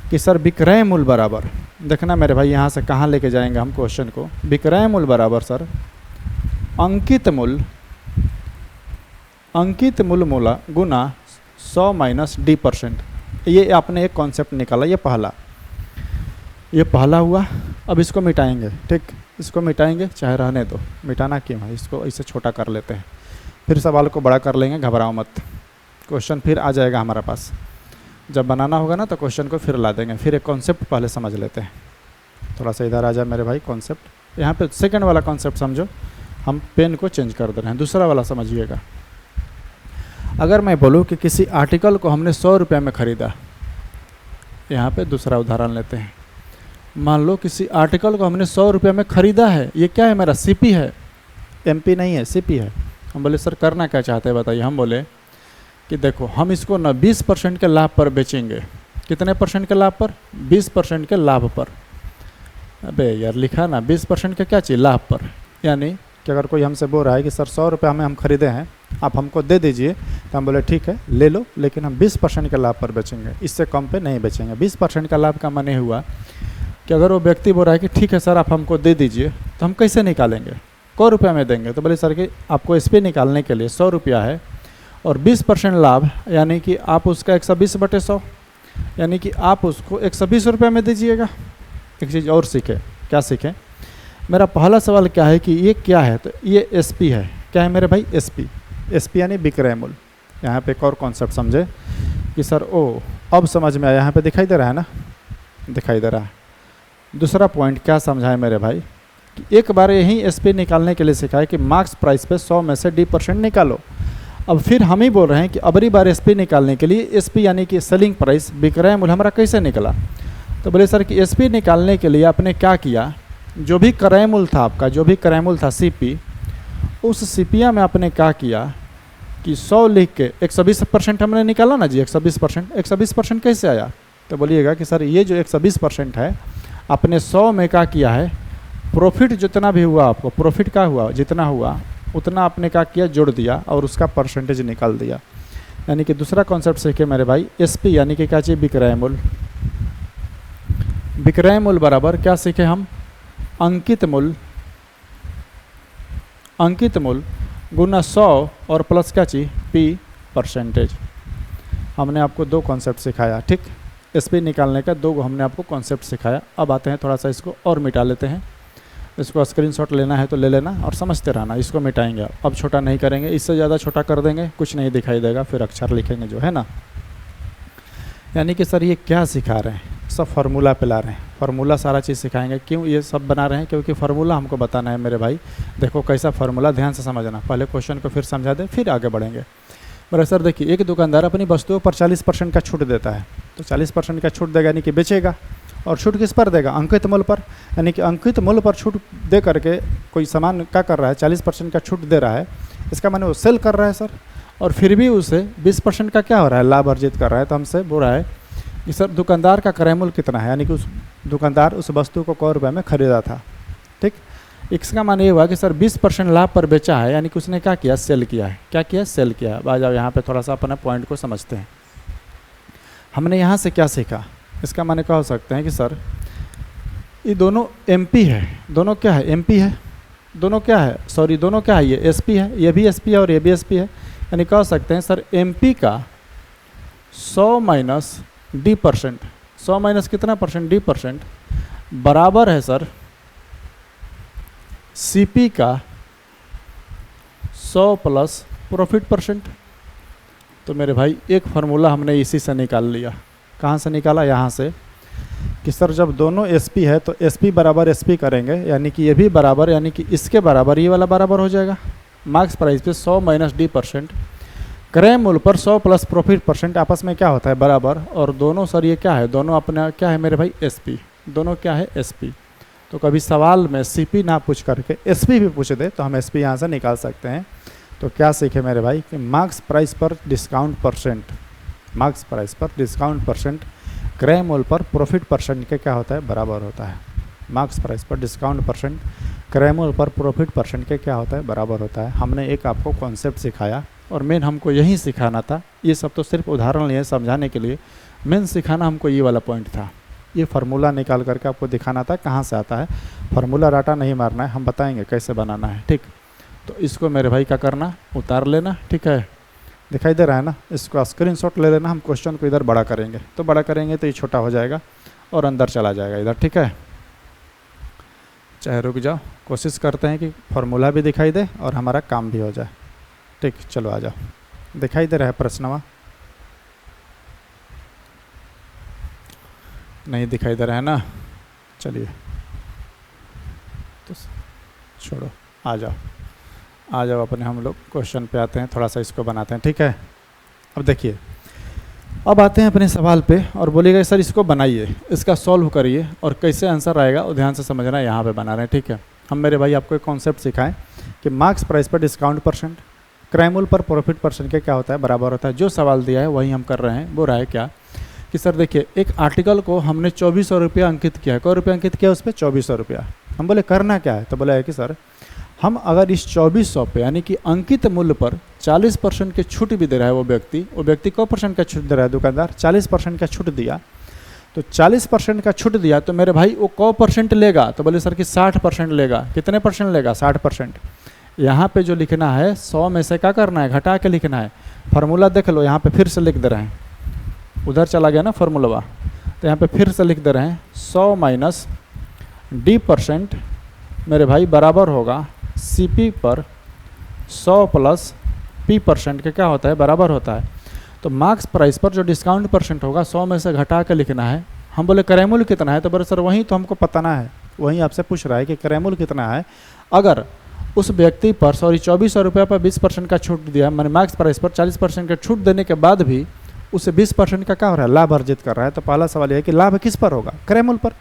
कि सर विक्रय मूल्य बराबर, देखना मेरे भाई यहाँ से कहाँ लेके जाएंगे हम क्वेश्चन को, विक्रय मूल्य बराबर सर अंकित मूल्य मूला गुना 100 माइनस D%। ये आपने एक कॉन्सेप्ट निकाला, ये पहला हुआ। अब इसको मिटाएंगे, ठीक, इसको मिटाएंगे, चाहे रहने दो, मिटाना क्यों है, इसको इसे छोटा कर लेते हैं, फिर सवाल को बड़ा कर लेंगे, घबराओ मत, क्वेश्चन फिर आ जाएगा हमारे पास। जब बनाना होगा ना तो क्वेश्चन को फिर ला देंगे। फिर एक कॉन्सेप्ट पहले समझ लेते हैं, थोड़ा सा इधर आ जाए मेरे भाई कॉन्सेप्ट। यहाँ पे सेकंड वाला कॉन्सेप्ट समझो, हम पेन को चेंज कर दे रहे हैं, दूसरा वाला समझिएगा। अगर मैं बोलूँ कि किसी आर्टिकल को हमने 100 रुपये में ख़रीदा, यहाँ पे दूसरा उदाहरण लेते हैं। मान लो किसी आर्टिकल को हमने 100 रुपये में ख़रीदा है, ये क्या है मेरा, CP है, MP नहीं है, CP है। हम बोले सर करना क्या चाहते हैं बताइए। हम बोले कि देखो हम इसको ना 20% के लाभ पर बेचेंगे। कितने % के लाभ पर, 20% के लाभ पर। अबे यार लिखा ना 20% के क्या चाहिए, लाभ पर। यानी कि अगर कोई हमसे बोल रहा है कि सर 100 रुपये हमें हम खरीदे हैं, आप हमको दे दीजिए, तो हम बोले ठीक है ले लो, लेकिन हम 20% के लाभ पर बेचेंगे, इससे कम पे नहीं बेचेंगे। 20% का लाभ का माने हुआ कि अगर वो व्यक्ति बोल रहा है कि ठीक है सर आप हमको दे दीजिए, तो हम कैसे निकालेंगे, को रुपया में देंगे। तो बोले सर कि आपको SP निकालने के लिए 100 रुपया है और 20% लाभ, यानी कि आप उसका 120/100, यानी कि आप उसको 120 रुपये में दीजिएगा। एक चीज़ और सीखें, क्या सीखें, मेरा पहला सवाल क्या है कि ये क्या है, तो ये SP है। क्या है मेरे भाई, SP यानी विक्रय मूल्य। यहाँ पे एक और कॉन्सेप्ट समझे कि सर अब समझ में आया, यहाँ पे दिखाई दे रहा है ना, दिखाई दे रहा है। दूसरा पॉइंट क्या समझा है मेरे भाई कि एक बार यही SP निकालने के लिए सिखाया कि मार्क्स प्राइस पे 100 में से D% निकालो। अब फिर हम ही बोल रहे हैं कि अबरी बार SP निकालने के लिए SP यानी कि सेलिंग प्राइस, विक्रय मूल्य हमारा कैसे निकला। तो बोले सर कि SP निकालने के लिए आपने क्या किया, जो भी क्रय मूल्य था आपका, जो भी क्रय मूल्य था CP, उस CP में आपने क्या किया कि 100 लिख के 120% हमने निकाला ना जी, 120% कैसे आया। तो बोलिएगा कि सर ये जो 120% है आपने 100 में क्या किया है, प्रॉफिट जितना भी हुआ आपको, प्रॉफिट क्या हुआ, जितना हुआ उतना आपने क्या किया, जोड़ दिया और उसका परसेंटेज निकाल दिया। यानी कि दूसरा कॉन्सेप्ट सीखे मेरे भाई, SP यानी कि क्या चाहिए, विक्रय मूल्य। विक्रय मूल्य बराबर क्या सीखे हम, अंकित मूल्य गुना 100 और प्लस क्या चाहिए, P%। हमने आपको 2 कॉन्सेप्ट सिखाया, ठीक, SP निकालने का 2 हमने आपको कॉन्सेप्ट सिखाया। अब आते हैं थोड़ा सा इसको और मिटा लेते हैं। इसको स्क्रीनशॉट लेना है तो ले लेना और समझते रहना, इसको मिटाएंगे। अब छोटा नहीं करेंगे, इससे ज़्यादा छोटा कर देंगे कुछ नहीं दिखाई देगा, फिर अक्षर लिखेंगे जो है ना। यानी कि सर ये क्या सिखा रहे हैं, सब फार्मूला पे ला रहे हैं। फार्मूला सारा चीज़ सिखाएंगे। क्यों ये सब बना रहे हैं? क्योंकि फार्मूला हमको बताना है मेरे भाई। देखो कैसा फार्मूला, ध्यान से समझना, पहले क्वेश्चन को फिर समझा दे फिर आगे बढ़ेंगे। मेरे सर देखिए, एक दुकानदार अपनी वस्तुओं पर 40% का छूट देता है, तो 40% का छूट देगा यानी कि बेचेगा, और छूट किस पर देगा? अंकित मूल्य पर। यानी कि अंकित मूल्य पर छूट दे करके कोई सामान क्या कर रहा है, 40% का छूट दे रहा है, इसका माने वो सेल कर रहा है सर, और फिर भी उसे 20% का क्या हो रहा है, लाभ अर्जित कर रहा है। तो हमसे बोल रहा है कि सर दुकानदार का क्रय मूल्य कितना है, यानी कि उस दुकानदार उस वस्तु को 100 रुपये में खरीदा था, ठीक। इसका माने ये हुआ कि सर 20% लाभ पर बेचा है, यानी कि उसने क्या किया, सेल किया है। क्या किया? सेल किया। आ जाओ यहाँ पे थोड़ा सा अपना पॉइंट को समझते हैं। हमने यहाँ से क्या सीखा? इसका माने क्या हो सकते हैं कि सर ये दोनों एमपी है, दोनों क्या है, एमपी है, दोनों क्या है, सॉरी दोनों क्या है, ये एसपी है, ये भी एसपी है और ये भी एसपी है। यानी क्या हो सकते हैं सर, एमपी का 100 माइनस डी परसेंट, 100 माइनस कितना परसेंट, डी परसेंट, बराबर है सर सीपी का 100 प्लस प्रॉफिट परसेंट। तो मेरे भाई एक फार्मूला हमने इसी से निकाल लिया। कहाँ से निकाला? यहाँ से, कि सर जब दोनों एसपी है तो एसपी बराबर एसपी करेंगे, यानी कि ये भी बराबर, यानी कि इसके बराबर ये वाला बराबर हो जाएगा। मार्क्स प्राइस पे 100 माइनस डी परसेंट, क्रय मूल्य पर 100 प्लस प्रॉफिट परसेंट, आपस में क्या होता है, बराबर। और दोनों सर ये क्या है, दोनों अपना क्या है मेरे भाई, एसपी, दोनों क्या है, एसपी। तो कभी सवाल में सीपी ना पूछ करके एसपी भी पूछ दे तो हम एसपी यहाँ से निकाल सकते हैं। तो क्या सीखे मेरे भाई कि मार्क्स प्राइस पर डिस्काउंट परसेंट, मार्क्स प्राइस पर डिस्काउंट परसेंट क्रय मूल्य पर प्रॉफिट परसेंट के क्या होता है, बराबर होता है। मार्क्स प्राइस पर डिस्काउंट परसेंट क्रय मूल्य पर प्रॉफिट परसेंट के क्या होता है, बराबर होता है। हमने एक आपको कॉन्सेप्ट सिखाया और मेन हमको यही सिखाना था। ये सब तो सिर्फ उदाहरण लिए समझाने के लिए, मेन सिखाना हमको ये वाला पॉइंट था। ये फार्मूला निकाल करके आपको दिखाना था कहाँ से आता है। फार्मूला राटा नहीं मारना है, हम बताएंगे कैसे बनाना है, ठीक। तो इसको मेरे भाई क्या करना, उतार लेना, ठीक है। दिखाई दे रहा है ना, इसको स्क्रीनशॉट ले लेना। हम क्वेश्चन को इधर बड़ा करेंगे, तो बड़ा करेंगे तो ये छोटा हो जाएगा और अंदर चला जाएगा इधर, ठीक है। चाहे रुक जाओ, कोशिश करते हैं कि फार्मूला भी दिखाई दे और हमारा काम भी हो जाए, ठीक। चलो आ जाओ। दिखाई दे रहा है प्रश्नवा? नहीं दिखाई दे रहा है ना, चलिए तो छोड़ो, आ जाओ आ जाओ, अपने हम लोग क्वेश्चन पे आते हैं, थोड़ा सा इसको बनाते हैं, ठीक है। अब देखिए, अब आते हैं अपने सवाल पे और बोलिएगा सर इसको बनाइए, इसका सॉल्व करिए और कैसे आंसर आएगा और ध्यान से समझना, यहाँ पे बना रहे हैं, ठीक है। हम मेरे भाई आपको एक कॉन्सेप्ट सिखाएं कि मार्क्स प्राइस पर डिस्काउंट परसेंट क्रय मूल्य पर प्रॉफिट परसेंट के क्या होता है, बराबर होता है। जो सवाल दिया है वही हम कर रहे हैं। वो रहा है क्या कि सर देखिए, एक आर्टिकल को हमने 2400 रुपया अंकित किया है। कौ रुपया अंकित किया उस पर? 2400 रुपया। हम बोले करना क्या है, तो बोला है कि सर हम अगर इस 2400 पे यानी कि अंकित मूल्य पर 40% के छूट भी दे रहा है वो व्यक्ति कौ परसेंट का छूट दे रहा है, दुकानदार 40% का छूट दिया, तो 40% का छूट दिया तो मेरे भाई वो कौ परसेंट लेगा, तो बोले सर कि 60% लेगा। कितने परसेंट लेगा? 60%। यहाँ पे जो लिखना है 100 में से क्या करना है, घटा के लिखना है। फार्मूला देख लो, यहाँ पे फिर से लिख दे रहे हैं, उधर चला गया ना फार्मूला, तो यहाँ पे फिर से लिख दे रहे हैं 100 माइनस डी परसेंट मेरे भाई बराबर होगा सीपी पर 100 प्लस पी परसेंट के क्या होता है, बराबर होता है। तो मार्क्स प्राइस पर जो डिस्काउंट परसेंट होगा 100 में से घटा के लिखना है। हम बोले क्रय मूल्य कितना है, तो बोले सर वही तो हमको बताना है, वही आपसे पूछ रहा है कि क्रय मूल्य कितना है। अगर उस व्यक्ति पर 2400 रुपये पर 20% का छूट दिया, मैंने मार्क्स प्राइस पर 40% का छूट देने के बाद भी उसे 20% का क्या हो रहा है, लाभ अर्जित कर रहा है। तो पहला सवाल यह है कि लाभ किस पर होगा, क्रय मूल्य पर,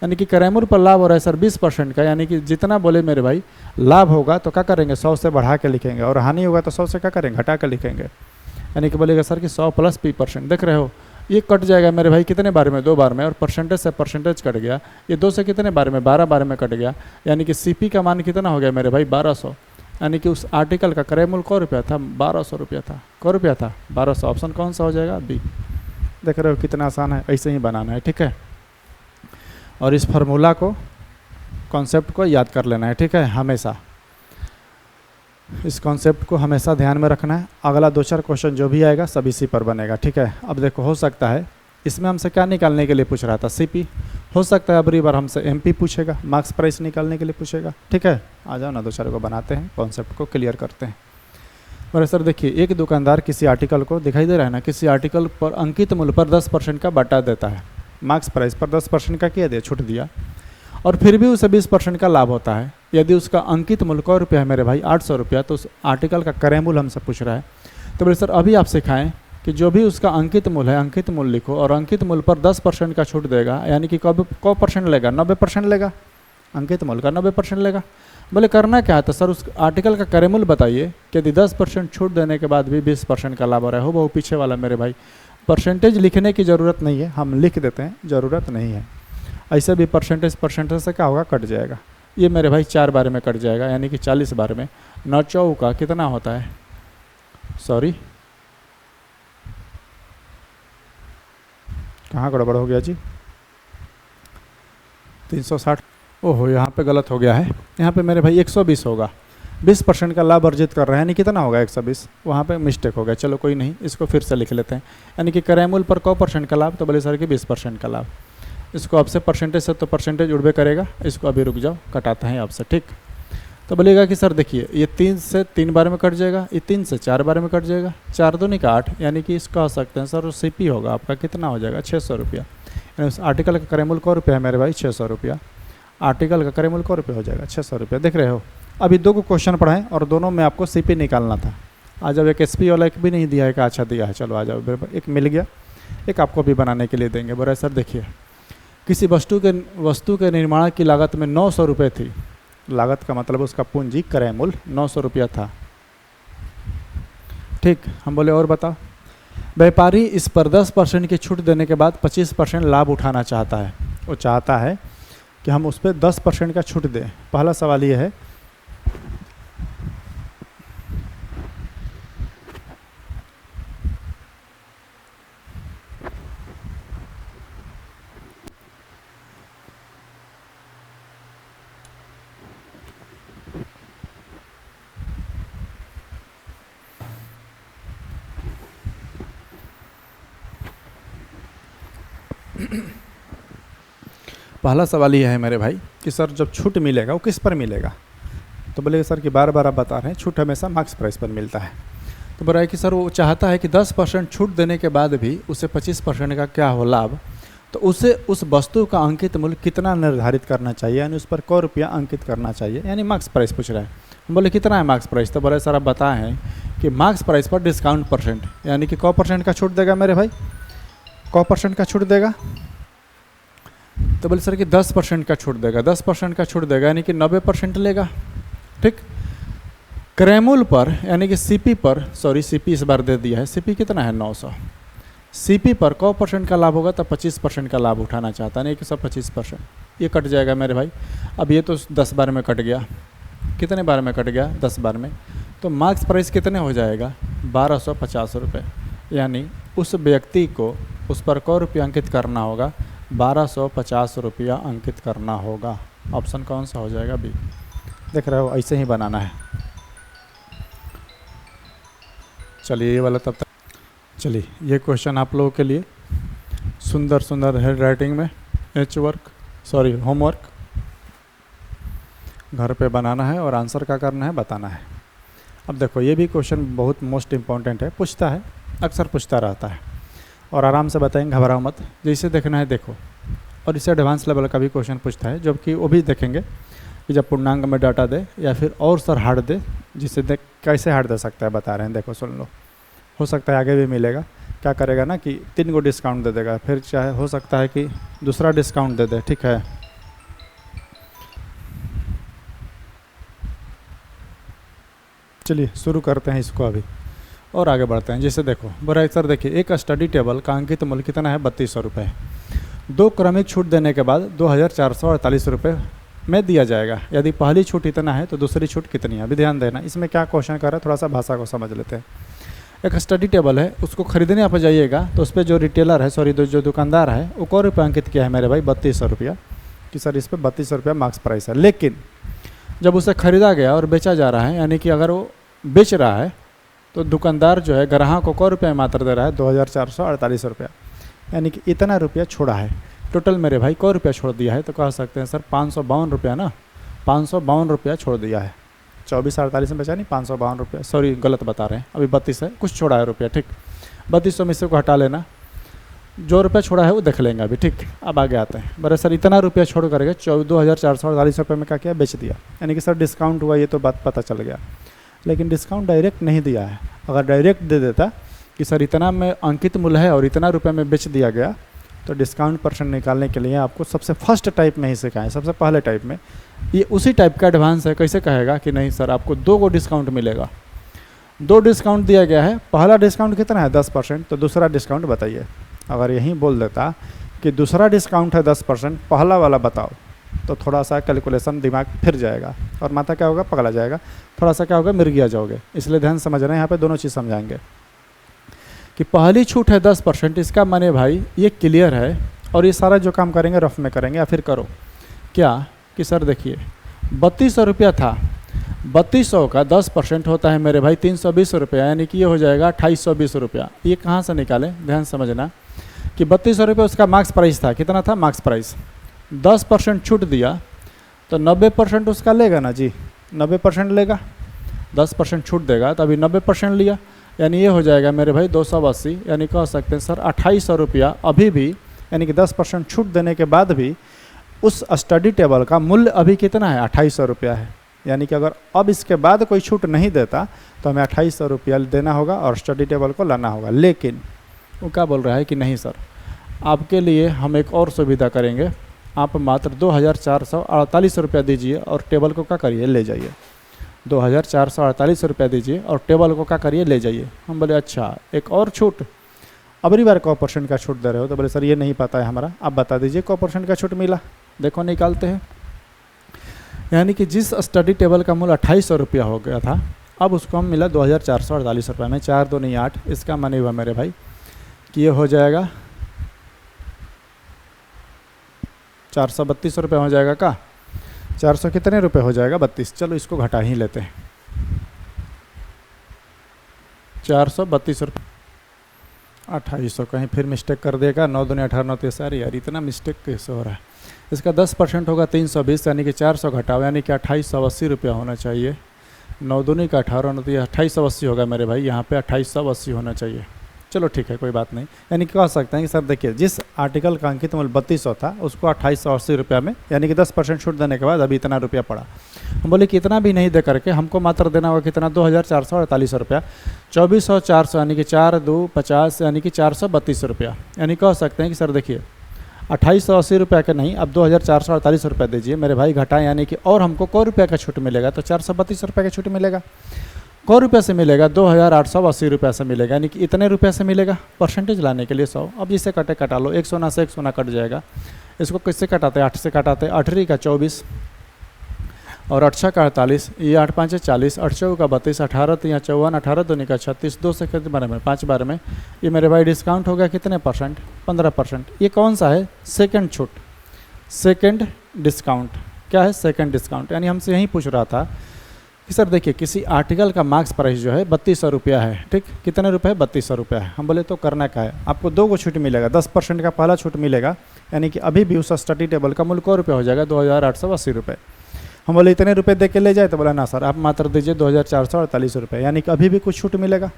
यानी कि क्रय मूल्य पर लाभ हो रहा है सर 20% का, यानी कि जितना बोले मेरे भाई लाभ होगा तो क्या करेंगे 100 से बढ़ा के लिखेंगे, और हानि होगा तो 100 से क्या करेंगे, घटा के लिखेंगे। यानी कि बोलेगा सर कि 100 प्लस पी परसेंट, देख रहे हो ये कट जाएगा मेरे भाई कितने बार में, 2 बार में, और परसेंटेज से परसेंटेज कट गया, ये 2 से कितने बार में, 12 बार में कट गया। यानी कि सीपी का मान कितना हो गया मेरे भाई 1200, यानी कि उस आर्टिकल का क्रय मूल्य कौ रुपया था, 1200 रुपया था। कौ रुपया था, 1200। ऑप्शन कौन सा हो जाएगा, बी। देख रहे हो कितना आसान है, ऐसे ही बनाना है, ठीक है। और इस फार्मूला को, कॉन्सेप्ट को याद कर लेना है, ठीक है। हमेशा इस कॉन्सेप्ट को हमेशा ध्यान में रखना है। अगला 2-4 क्वेश्चन जो भी आएगा सब इसी पर बनेगा, ठीक है। अब देखो, हो सकता है इसमें हमसे क्या निकालने के लिए पूछ रहा था, सीपी। हो सकता है अगली बार हमसे एमपी पूछेगा, मार्क्स प्राइस निकालने के लिए पूछेगा, ठीक है। आ जाओ ना, 2-4 को बनाते हैं, कॉन्सेप्ट को क्लियर करते हैं। मेरे सर देखिए, एक दुकानदार किसी आर्टिकल को, दिखाई दे रहा है ना, किसी आर्टिकल पर अंकित मूल्य पर 10% का बटा देता है, मार्क्स प्राइस पर 10% का किया दिया, छूट दिया, और फिर भी उसे 20% का लाभ होता है। यदि उसका अंकित मूल्य 100 रुपया है मेरे भाई, 800 रुपया, तो उस आर्टिकल का क्रय मूल्य हमसे पूछ रहा है। तो बोले सर अभी आप सिखाएं कि जो भी उसका अंकित मूल्य है, अंकित मूल्य लिखो और अंकित मूल्य पर 10% का छूट देगा, यानी कि कब को परसेंट लेगा, 90% लेगा, अंकित मूल्य का 90% लेगा। बोले करना क्या है, तो सर उस आर्टिकल का क्रय मूल्य बताइए कि यदि 10% छूट देने के बाद भी 20% का लाभ हो रहा है। हो वो पीछे वाला मेरे भाई, परसेंटेज लिखने की ज़रूरत नहीं है, हम लिख देते हैं, ज़रूरत नहीं है। ऐसे भी परसेंटेज से क्या होगा, कट जाएगा। ये मेरे भाई 4 बार में कट जाएगा, यानी कि 40 बार में 9 चौका कितना होता है, सॉरी कहाँ गड़बड़ हो गया जी, 360, ओहो यहाँ पे गलत हो गया है। यहाँ पे मेरे भाई 120 होगा, 20% का लाभ अर्जित कर रहे हैं, यानी कितना होगा 120, वहाँ पे मिस्टेक हो गया। चलो कोई नहीं, इसको फिर से लिख लेते हैं। यानी कि क्रय मूल्य पर 100% का लाभ, तो बोले सर कि 20% का लाभ। इसको आपसे परसेंटेज से तो परसेंटेज उड़बे करेगा, इसको अभी रुक जाओ, कटाते हैं आपसे, ठीक। तो बोलेगा कि सर देखिए ये 3 से 3 बार में कट जाएगा, ये 3 से 4 बार में कट जाएगा, 4 दूनी का 8, यानी कि इसको कह सकते हैं सर सीपी होगा आपका, कितना हो जाएगा 600 रुपया। यानी उस आर्टिकल का क्रय मूल्य 100 रुपया है मेरे भाई, 600 रुपया, आर्टिकल का क्रय मूल्य 100 रुपया हो जाएगा, 600 रुपया। देख रहे हो, अभी 2 को क्वेश्चन पढ़ाएं और दोनों में आपको सीपी निकालना था। आ जाओ, एक एसपी वाला एक भी नहीं दिया है, का अच्छा दिया है, चलो आ जाओ, एक मिल गया, एक आपको भी बनाने के लिए देंगे। बोला सर देखिए किसी वस्तु के निर्माण की लागत में 900 रुपये थी, लागत का मतलब उसका पूंजी क्रय मूल्य 900 रुपया था, ठीक। हम बोले और बताओ, व्यापारी इस पर 10% की छूट देने के बाद 25% लाभ उठाना चाहता है। वो चाहता है कि हम उस पर 10% का छूट दें। पहला सवाल ये है, पहला सवाल ये है मेरे भाई कि सर जब छूट मिलेगा वो किस पर मिलेगा। तो बोले सर कि बार बार आप बता रहे हैं छूट हमेशा मार्क्स प्राइस पर मिलता है। तो बोला है कि सर वो चाहता है कि 10% छूट देने के बाद भी उसे 25% का क्या हो लाभ, तो उसे उस वस्तु का अंकित मूल्य कितना निर्धारित करना चाहिए, यानी उस पर 100 रुपया अंकित करना चाहिए, यानी मार्क्स प्राइस पूछ रहा है। हम बोले कितना है मार्क्स प्राइस, तो बोले सर आप बताएं कि मार्क्स प्राइस पर डिस्काउंट परसेंट, यानी कि 100% का छूट देगा मेरे भाई, 100% का छूट देगा। तो बोले सर कि 10% का छूट देगा, 10% का छूट देगा, यानी कि 90% लेगा, ठीक। क्रय मूल्य पर यानी कि सीपी पर, सॉरी सीपी इस बार दे दिया है, सीपी कितना है 900, सीपी पर 100% का लाभ होगा तो 25% का लाभ उठाना चाहता है, नहीं कि सब 25%, ये कट जाएगा मेरे भाई। अब ये तो 10 बार में कट गया, कितने बार में कट गया 10 बार में, तो मार्क्स प्राइस कितने हो जाएगा 1250 रुपये, यानी उस व्यक्ति को उस पर 100 रुपया अंकित करना होगा, 1250 रुपया अंकित करना होगा। ऑप्शन कौन सा हो जाएगा, बी। देख रहे हो, ऐसे ही बनाना है। चलिए ये वाला तब तक, चलिए ये क्वेश्चन आप लोगों के लिए सुंदर सुंदर हैंड राइटिंग में होमवर्क घर पे बनाना है और आंसर क्या करना है बताना है। अब देखो ये भी क्वेश्चन बहुत मोस्ट इम्पॉर्टेंट है, पूछता है, अक्सर पूछता रहता है, और आराम से बताएंगे, घबराओ मत, जैसे देखना है देखो। और इससे एडवांस लेवल का भी क्वेश्चन पूछता है, जबकि वो भी देखेंगे कि जब पूर्णांक में डाटा दे या फिर और सर हार्ड दे, जिससे देख कैसे हार्ड दे सकता है बता रहे हैं। देखो सुन लो, हो सकता है आगे भी मिलेगा, क्या करेगा ना कि 3 को डिस्काउंट दे देगा, फिर चाहे हो सकता है कि दूसरा डिस्काउंट दे दे, ठीक है। चलिए शुरू करते हैं इसको अभी और आगे बढ़ते हैं। जैसे देखो बोला सर देखिए एक स्टडी टेबल का अंकित मूल्य कितना है 3200 रुपये, 2 क्रमिक छूट देने के बाद 2448 रुपये में दिया जाएगा। यदि पहली छूट इतना है तो दूसरी छूट कितनी है। अभी ध्यान देना, इसमें क्या क्वेश्चन कर रहा है, थोड़ा सा भाषा को समझ लेते हैं। एक स्टडी टेबल है, उसको खरीदने आप जाइएगा तो उस पर जो रिटेलर है, सॉरी जो दुकानदार है, वो 100 रुपये अंकित किया है मेरे भाई 3200 रुपया, कि सर इस पर 3200 रुपया मार्क्स प्राइस है। लेकिन जब उसे खरीदा गया और बेचा जा रहा है, यानी कि अगर वो बेच रहा है तो दुकानदार जो है ग्राहक को 100 रुपये मात्र दे रहा है 2448 रुपया, यानी कि इतना रुपया छोड़ा है। टोटल मेरे भाई 100 रुपया छोड़ दिया है, तो कह सकते हैं सर 552 रुपया ना, 552 रुपया छोड़ दिया है। 2448 में बचा नहीं, 552 रुपया, सॉरी गलत बता रहे हैं, अभी 32 है, कुछ छोड़ा है रुपया, ठीक। 3200 में से को हटा लेना, जो रुपया छोड़ा है वो देख लेंगे अभी, ठीक। अब आगे आते हैं। बोले सर इतना रुपया छोड़ करके 14,448 रुपये में क्या किया, बेच दिया, यानी कि सर डिस्काउंट हुआ, ये तो बात पता चल गया। लेकिन डिस्काउंट डायरेक्ट नहीं दिया है। अगर डायरेक्ट दे देता कि सर इतना में अंकित मूल्य है और इतना रुपये में बेच दिया गया, तो डिस्काउंट परसेंट निकालने के लिए आपको सबसे फर्स्ट टाइप में ही सिखाएं, सबसे पहले टाइप में। ये उसी टाइप का एडवांस है। कैसे कहेगा कि नहीं सर आपको 2 को डिस्काउंट मिलेगा, 2 डिस्काउंट दिया गया है। पहला डिस्काउंट कितना है 10%, तो दूसरा डिस्काउंट बताइए। अगर यहीं बोल देता कि दूसरा डिस्काउंट है 10%, पहला वाला बताओ, तो थोड़ा सा कैलकुलेशन दिमाग फिर जाएगा और माथा क्या होगा, पकड़ा जाएगा, थोड़ा सा क्या होगा, मिर्गिया जाओगे। इसलिए ध्यान समझ रहे हैं, यहाँ पे दोनों चीज़ समझाएंगे कि पहली छूट है 10%, इसका माने भाई ये क्लियर है। और ये सारा जो काम करेंगे रफ में करेंगे, या फिर करो क्या कि सर देखिए 3200 रुपया था, 3200 का 10% होता है मेरे भाई 320 रुपया, यानी कि ये हो जाएगा 2820 रुपया। ये कहाँ से निकालें, ध्यान समझना कि 3200 रुपये उसका मार्क्स प्राइस था। कितना था मार्क्स प्राइस, 10% छूट दिया तो 90% उसका लेगा ना जी, 90% लेगा, 10% छूट देगा तो अभी 90% लिया, यानी ये हो जाएगा मेरे भाई 280। यानी कह सकते हैं सर 2800 रुपया अभी भी, यानी कि 10% छूट देने के बाद भी उस स्टडी टेबल का मूल्य अभी कितना है, 2800 रुपया है। यानी कि अगर अब इसके बाद कोई छूट नहीं देता तो हमें 2800 रुपया देना होगा और स्टडी टेबल को लाना होगा। लेकिन वो क्या बोल रहा है कि नहीं सर आपके लिए हम एक और सुविधा करेंगे, आप मात्र 2448 रुपया दीजिए और टेबल को क्या करिए, ले जाइए। 2448 रुपया दीजिए और टेबल को क्या करिए, ले जाइए। हम बोले अच्छा एक और छूट, अबरी बार को % का छूट दे रहे हो, तो बोले सर ये नहीं पता है हमारा, आप बता दीजिए को % का छूट मिला। देखो निकालते हैं, यानी कि जिस स्टडी टेबल का मूल्य 2800 रुपया हो गया था, अब उसको हम मिला 2448 रुपये में, 4 2 नहीं 8। इसका माने हुआ मेरे भाई कि ये हो जाएगा 432 रुपये हो जाएगा का, 400 कितने रुपये हो जाएगा, 32। चलो इसको घटा ही लेते हैं, 432 रुपये 2800, कहीं फिर मिस्टेक कर देगा, 9 दूनी 18 9 3 सारी, यार इतना मिस्टेक कैसे हो रहा है। इसका 10% होगा 320, यानी कि 400 घटाओ, यानी कि 2880 रुपया होना चाहिए। 9 दूनी का 18 9 2880 होगा मेरे भाई, यहाँ पे 2880 होना चाहिए। चलो ठीक है कोई बात नहीं, यानी कि कह सकते हैं कि सर देखिए जिस आर्टिकल का अंकित मूल्य 3200 था उसको 2880 रुपया में, यानी कि 10% छूट देने के बाद अभी इतना रुपया पड़ा। हम बोले कि इतना भी नहीं दे करके हमको मात्र देना होगा कितना, 2448 रुपया, 2400 400 यानी कि 4 2 50, यानी कि 432 रुपया। यानी कह सकते हैं कि सर देखिए 2880 रुपया का नहीं, अब 2448 रुपया दीजिए मेरे भाई, घटाएं, यानी कि और हमको को रुपया का छूट मिलेगा, तो 432 रुपये का छूट मिलेगा। को रुपये से मिलेगा, 2880 रुपये से मिलेगा, यानी कि इतने रुपये से मिलेगा परसेंटेज लाने के लिए 100। अब इसे कटे कटा लो, 1 सोना से 1 सोना कट जाएगा। इसको किससे कटाते हैं, 8 से कटाते हैं, 8 का 24 और 8 का 48, ये 8 5 40, 8 4 का 32, 18 3 54, 18 2 का 36, 2 से कितने बारे में 5 बार में, ये मेरे भाई डिस्काउंट हो गया कितने %, 15%। ये कौन सा है, सेकंड छूट, सेकंड डिस्काउंट। क्या है, सेकंड डिस्काउंट। यानी हमसे यही पूछ रहा था कि सर देखिए किसी आर्टिकल का मार्क्स प्राइस जो है 3200 रुपया है, ठीक, कितने रुपये है, 3200 रुपया है। हम बोले तो करना क्या है, आपको 2 को छूट मिलेगा, 10% का पहला छूट मिलेगा, यानी कि अभी भी उस स्टडी टेबल का मूल्य को रुपये हो जाएगा, 2880 रुपये। हम बोले इतने रुपये दे के ले जाए, तो बोला ना सर आप मात्र दीजिए 2448 रुपये, यानी कि अभी भी कुछ छूट मिलेगा।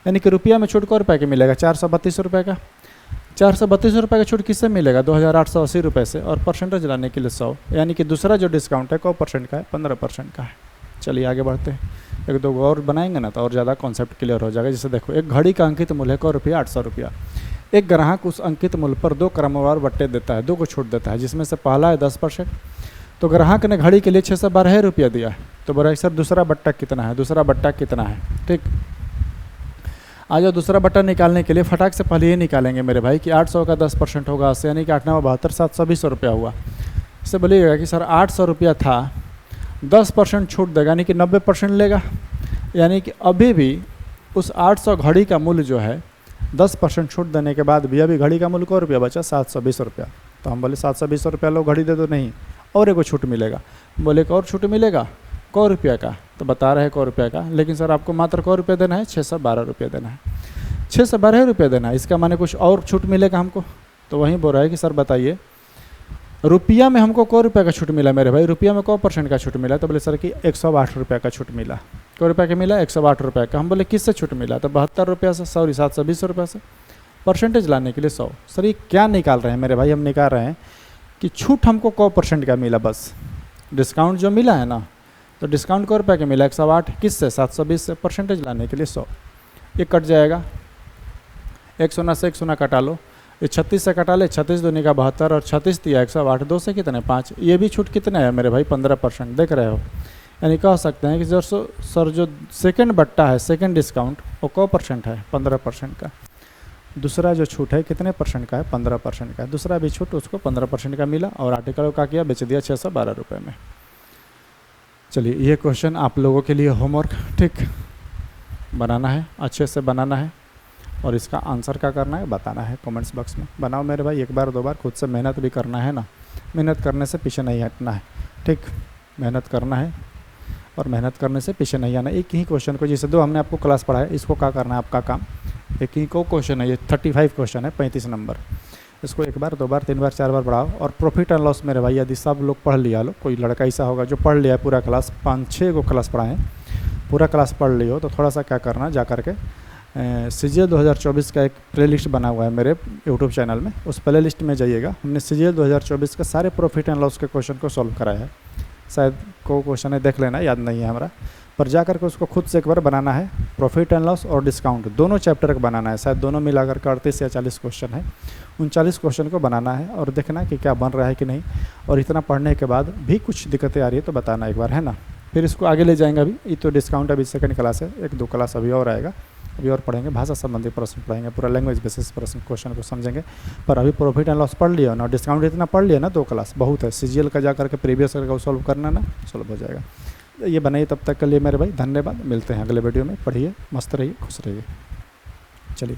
यानी कि रुपया में छूट को रुपये का मिलेगा, 432 रुपये का, 432 रुपये का छूट किससे मिलेगा, 2880 रुपये से, और परसेंटेज लाने के लिए 100, यानी कि दूसरा जो डिस्काउंट है को % का है, 15% का है। चलिए आगे बढ़ते हैं, 1 2 और बनाएंगे ना तो और ज़्यादा कॉन्सेप्ट क्लियर हो जाएगा। जैसे देखो एक घड़ी का अंकित मूल्य है ₹100, 800 रुपया। एक ग्राहक उस अंकित मूल्य पर 2 क्रमवार बट्टे देता है, 2 को छूट देता है, जिसमें से पहला है 10%। तो ग्राहक ने घड़ी के लिए 612 रुपया दिया, तो बोला सर दूसरा बट्टा कितना है, दूसरा बट्टा कितना है, ठीक। आ जाओ दूसरा बट्टा निकालने के लिए फटाक से पहले ये निकालेंगे मेरे भाई कि 800 का 10% होगा 80, यानी कि 8 9 72, 720 रुपया हुआ। इससे बोलिएगा कि सर 800 रुपया था, 10% छूट देगा, यानी कि 90% लेगा, यानी कि अभी भी उस 800 घड़ी का मूल्य जो है 10% छूट देने के बाद भी अभी घड़ी का मूल्य को रुपया बचा, 720 रुपया। तो हम बोले 720 रुपया लो घड़ी दे दो, नहीं और एक छूट मिलेगा। बोले एक और छूट मिलेगा को रुपया का, तो बता रहे हैं को रुपया का, लेकिन सर आपको मात्र को रुपया देना है, 612 रुपया देना है, 612 रुपया देना है। इसका माने कुछ और छूट मिलेगा हमको, तो वहीं बोल रहा है कि सर बताइए रुपया में हमको को रुपये का छूट मिला मेरे भाई, रुपया में को % का छूट मिला, तो बोले सर कि 108 रुपये का छूट मिला। को रुपये का मिला 108 रुपये का। हम बोले किससे छूट मिला, तो 72 रुपया से, सॉरी 720 रुपये से। परसेंटेज लाने के लिए 100। सर ये क्या निकाल रहे हैं मेरे भाई? हम निकाल रहे हैं कि छूट हमको को परसेंट का मिला, बस डिस्काउंट जो मिला है ना, तो डिस्काउंट को रुपये का मिला 108, किससे? 720 से। परसेंटेज लाने के लिए 100, ये कट जाएगा, एक शून्य से एक शून्य कटा लो, ये 36 से कटा ले, 36 दूनी का 72 और 36 दिया 108, 2 से कितने 5। ये भी छूट कितने है मेरे भाई? 15%। देख रहे हो, यानी कह सकते हैं कि जो सर जो सेकंड बट्टा है, सेकंड डिस्काउंट, वो को परसेंट है? 15% का। दूसरा जो छूट है कितने परसेंट का है? 15% का है। दूसरा भी छूट उसको 15% का मिला और आर्टिकल का किया, बेच दिया 612 रुपये में। चलिए ये क्वेश्चन आप लोगों के लिए होमवर्क, ठीक, बनाना है, अच्छे से बनाना है और इसका आंसर क्या करना है बताना है कमेंट्स बॉक्स में। बनाओ मेरे भाई, एक बार दो बार, खुद से मेहनत भी करना है ना, मेहनत करने से पीछे नहीं हटना है, ठीक, मेहनत करना है और मेहनत करने से पीछे नहीं आना। एक ही क्वेश्चन को, जैसे दो हमने आपको क्लास पढ़ाया, इसको क्या करना है आपका काम, एक ही को क्वेश्चन है, ये 35 क्वेश्चन है, 35 नंबर, इसको एक बार, दो बार, तीन बार, चार बार पढ़ाओ। और प्रॉफिट एंड लॉस मेरे भाई यदि सब लोग पढ़ लिया लो, कोई लड़का ऐसा होगा जो पढ़ लिया है पूरा क्लास, 5-6 को क्लास पढ़ाएँ, पूरा क्लास पढ़ लियो, तो थोड़ा सा क्या करना, जा करके CGL 2024 का एक प्ले लिस्ट बना हुआ है मेरे यूट्यूब चैनल में, उस प्ले लिस्ट में जाइएगा। हमने CGL 2024 के सारे प्रॉफिट एंड लॉस के क्वेश्चन को सॉल्व कराया है, शायद को क्वेश्चन है, देख लेना, याद नहीं है हमारा, पर जा करके उसको खुद से एक बार बनाना है। प्रॉफिट एंड लॉस और डिस्काउंट दोनों चैप्टर का बनाना है, शायद दोनों मिलाकर के 38 या 40 क्वेश्चन है, उन 40 क्वेश्चन को बनाना है और देखना कि क्या बन रहा है कि नहीं। और इतना पढ़ने के बाद भी कुछ दिक्कतें आ रही है तो बताना एक बार, है ना, फिर इसको आगे ले जाएंगे। अभी ये तो डिस्काउंट अभी सेकंड क्लास है, 1-2 क्लास अभी और आएगा, अभी और पढ़ेंगे, भाषा संबंधी प्रश्न पढ़ेंगे, पूरा लैंग्वेज बेसिस प्रश्न क्वेश्चन को समझेंगे। पर अभी प्रॉफिट एंड लॉस पढ़ लिया ना, डिस्काउंट इतना पढ़ लिया ना, 2 क्लास बहुत है। CGL का जा करके प्रीवियस करके सॉल्व करना ना, सॉल्व हो जाएगा। ये बनाइए, तब तक के लिए मेरे भाई धन्यवाद, मिलते हैं अगले वीडियो में। पढ़िए, मस्त रहिए, खुश रहिए, चलिए।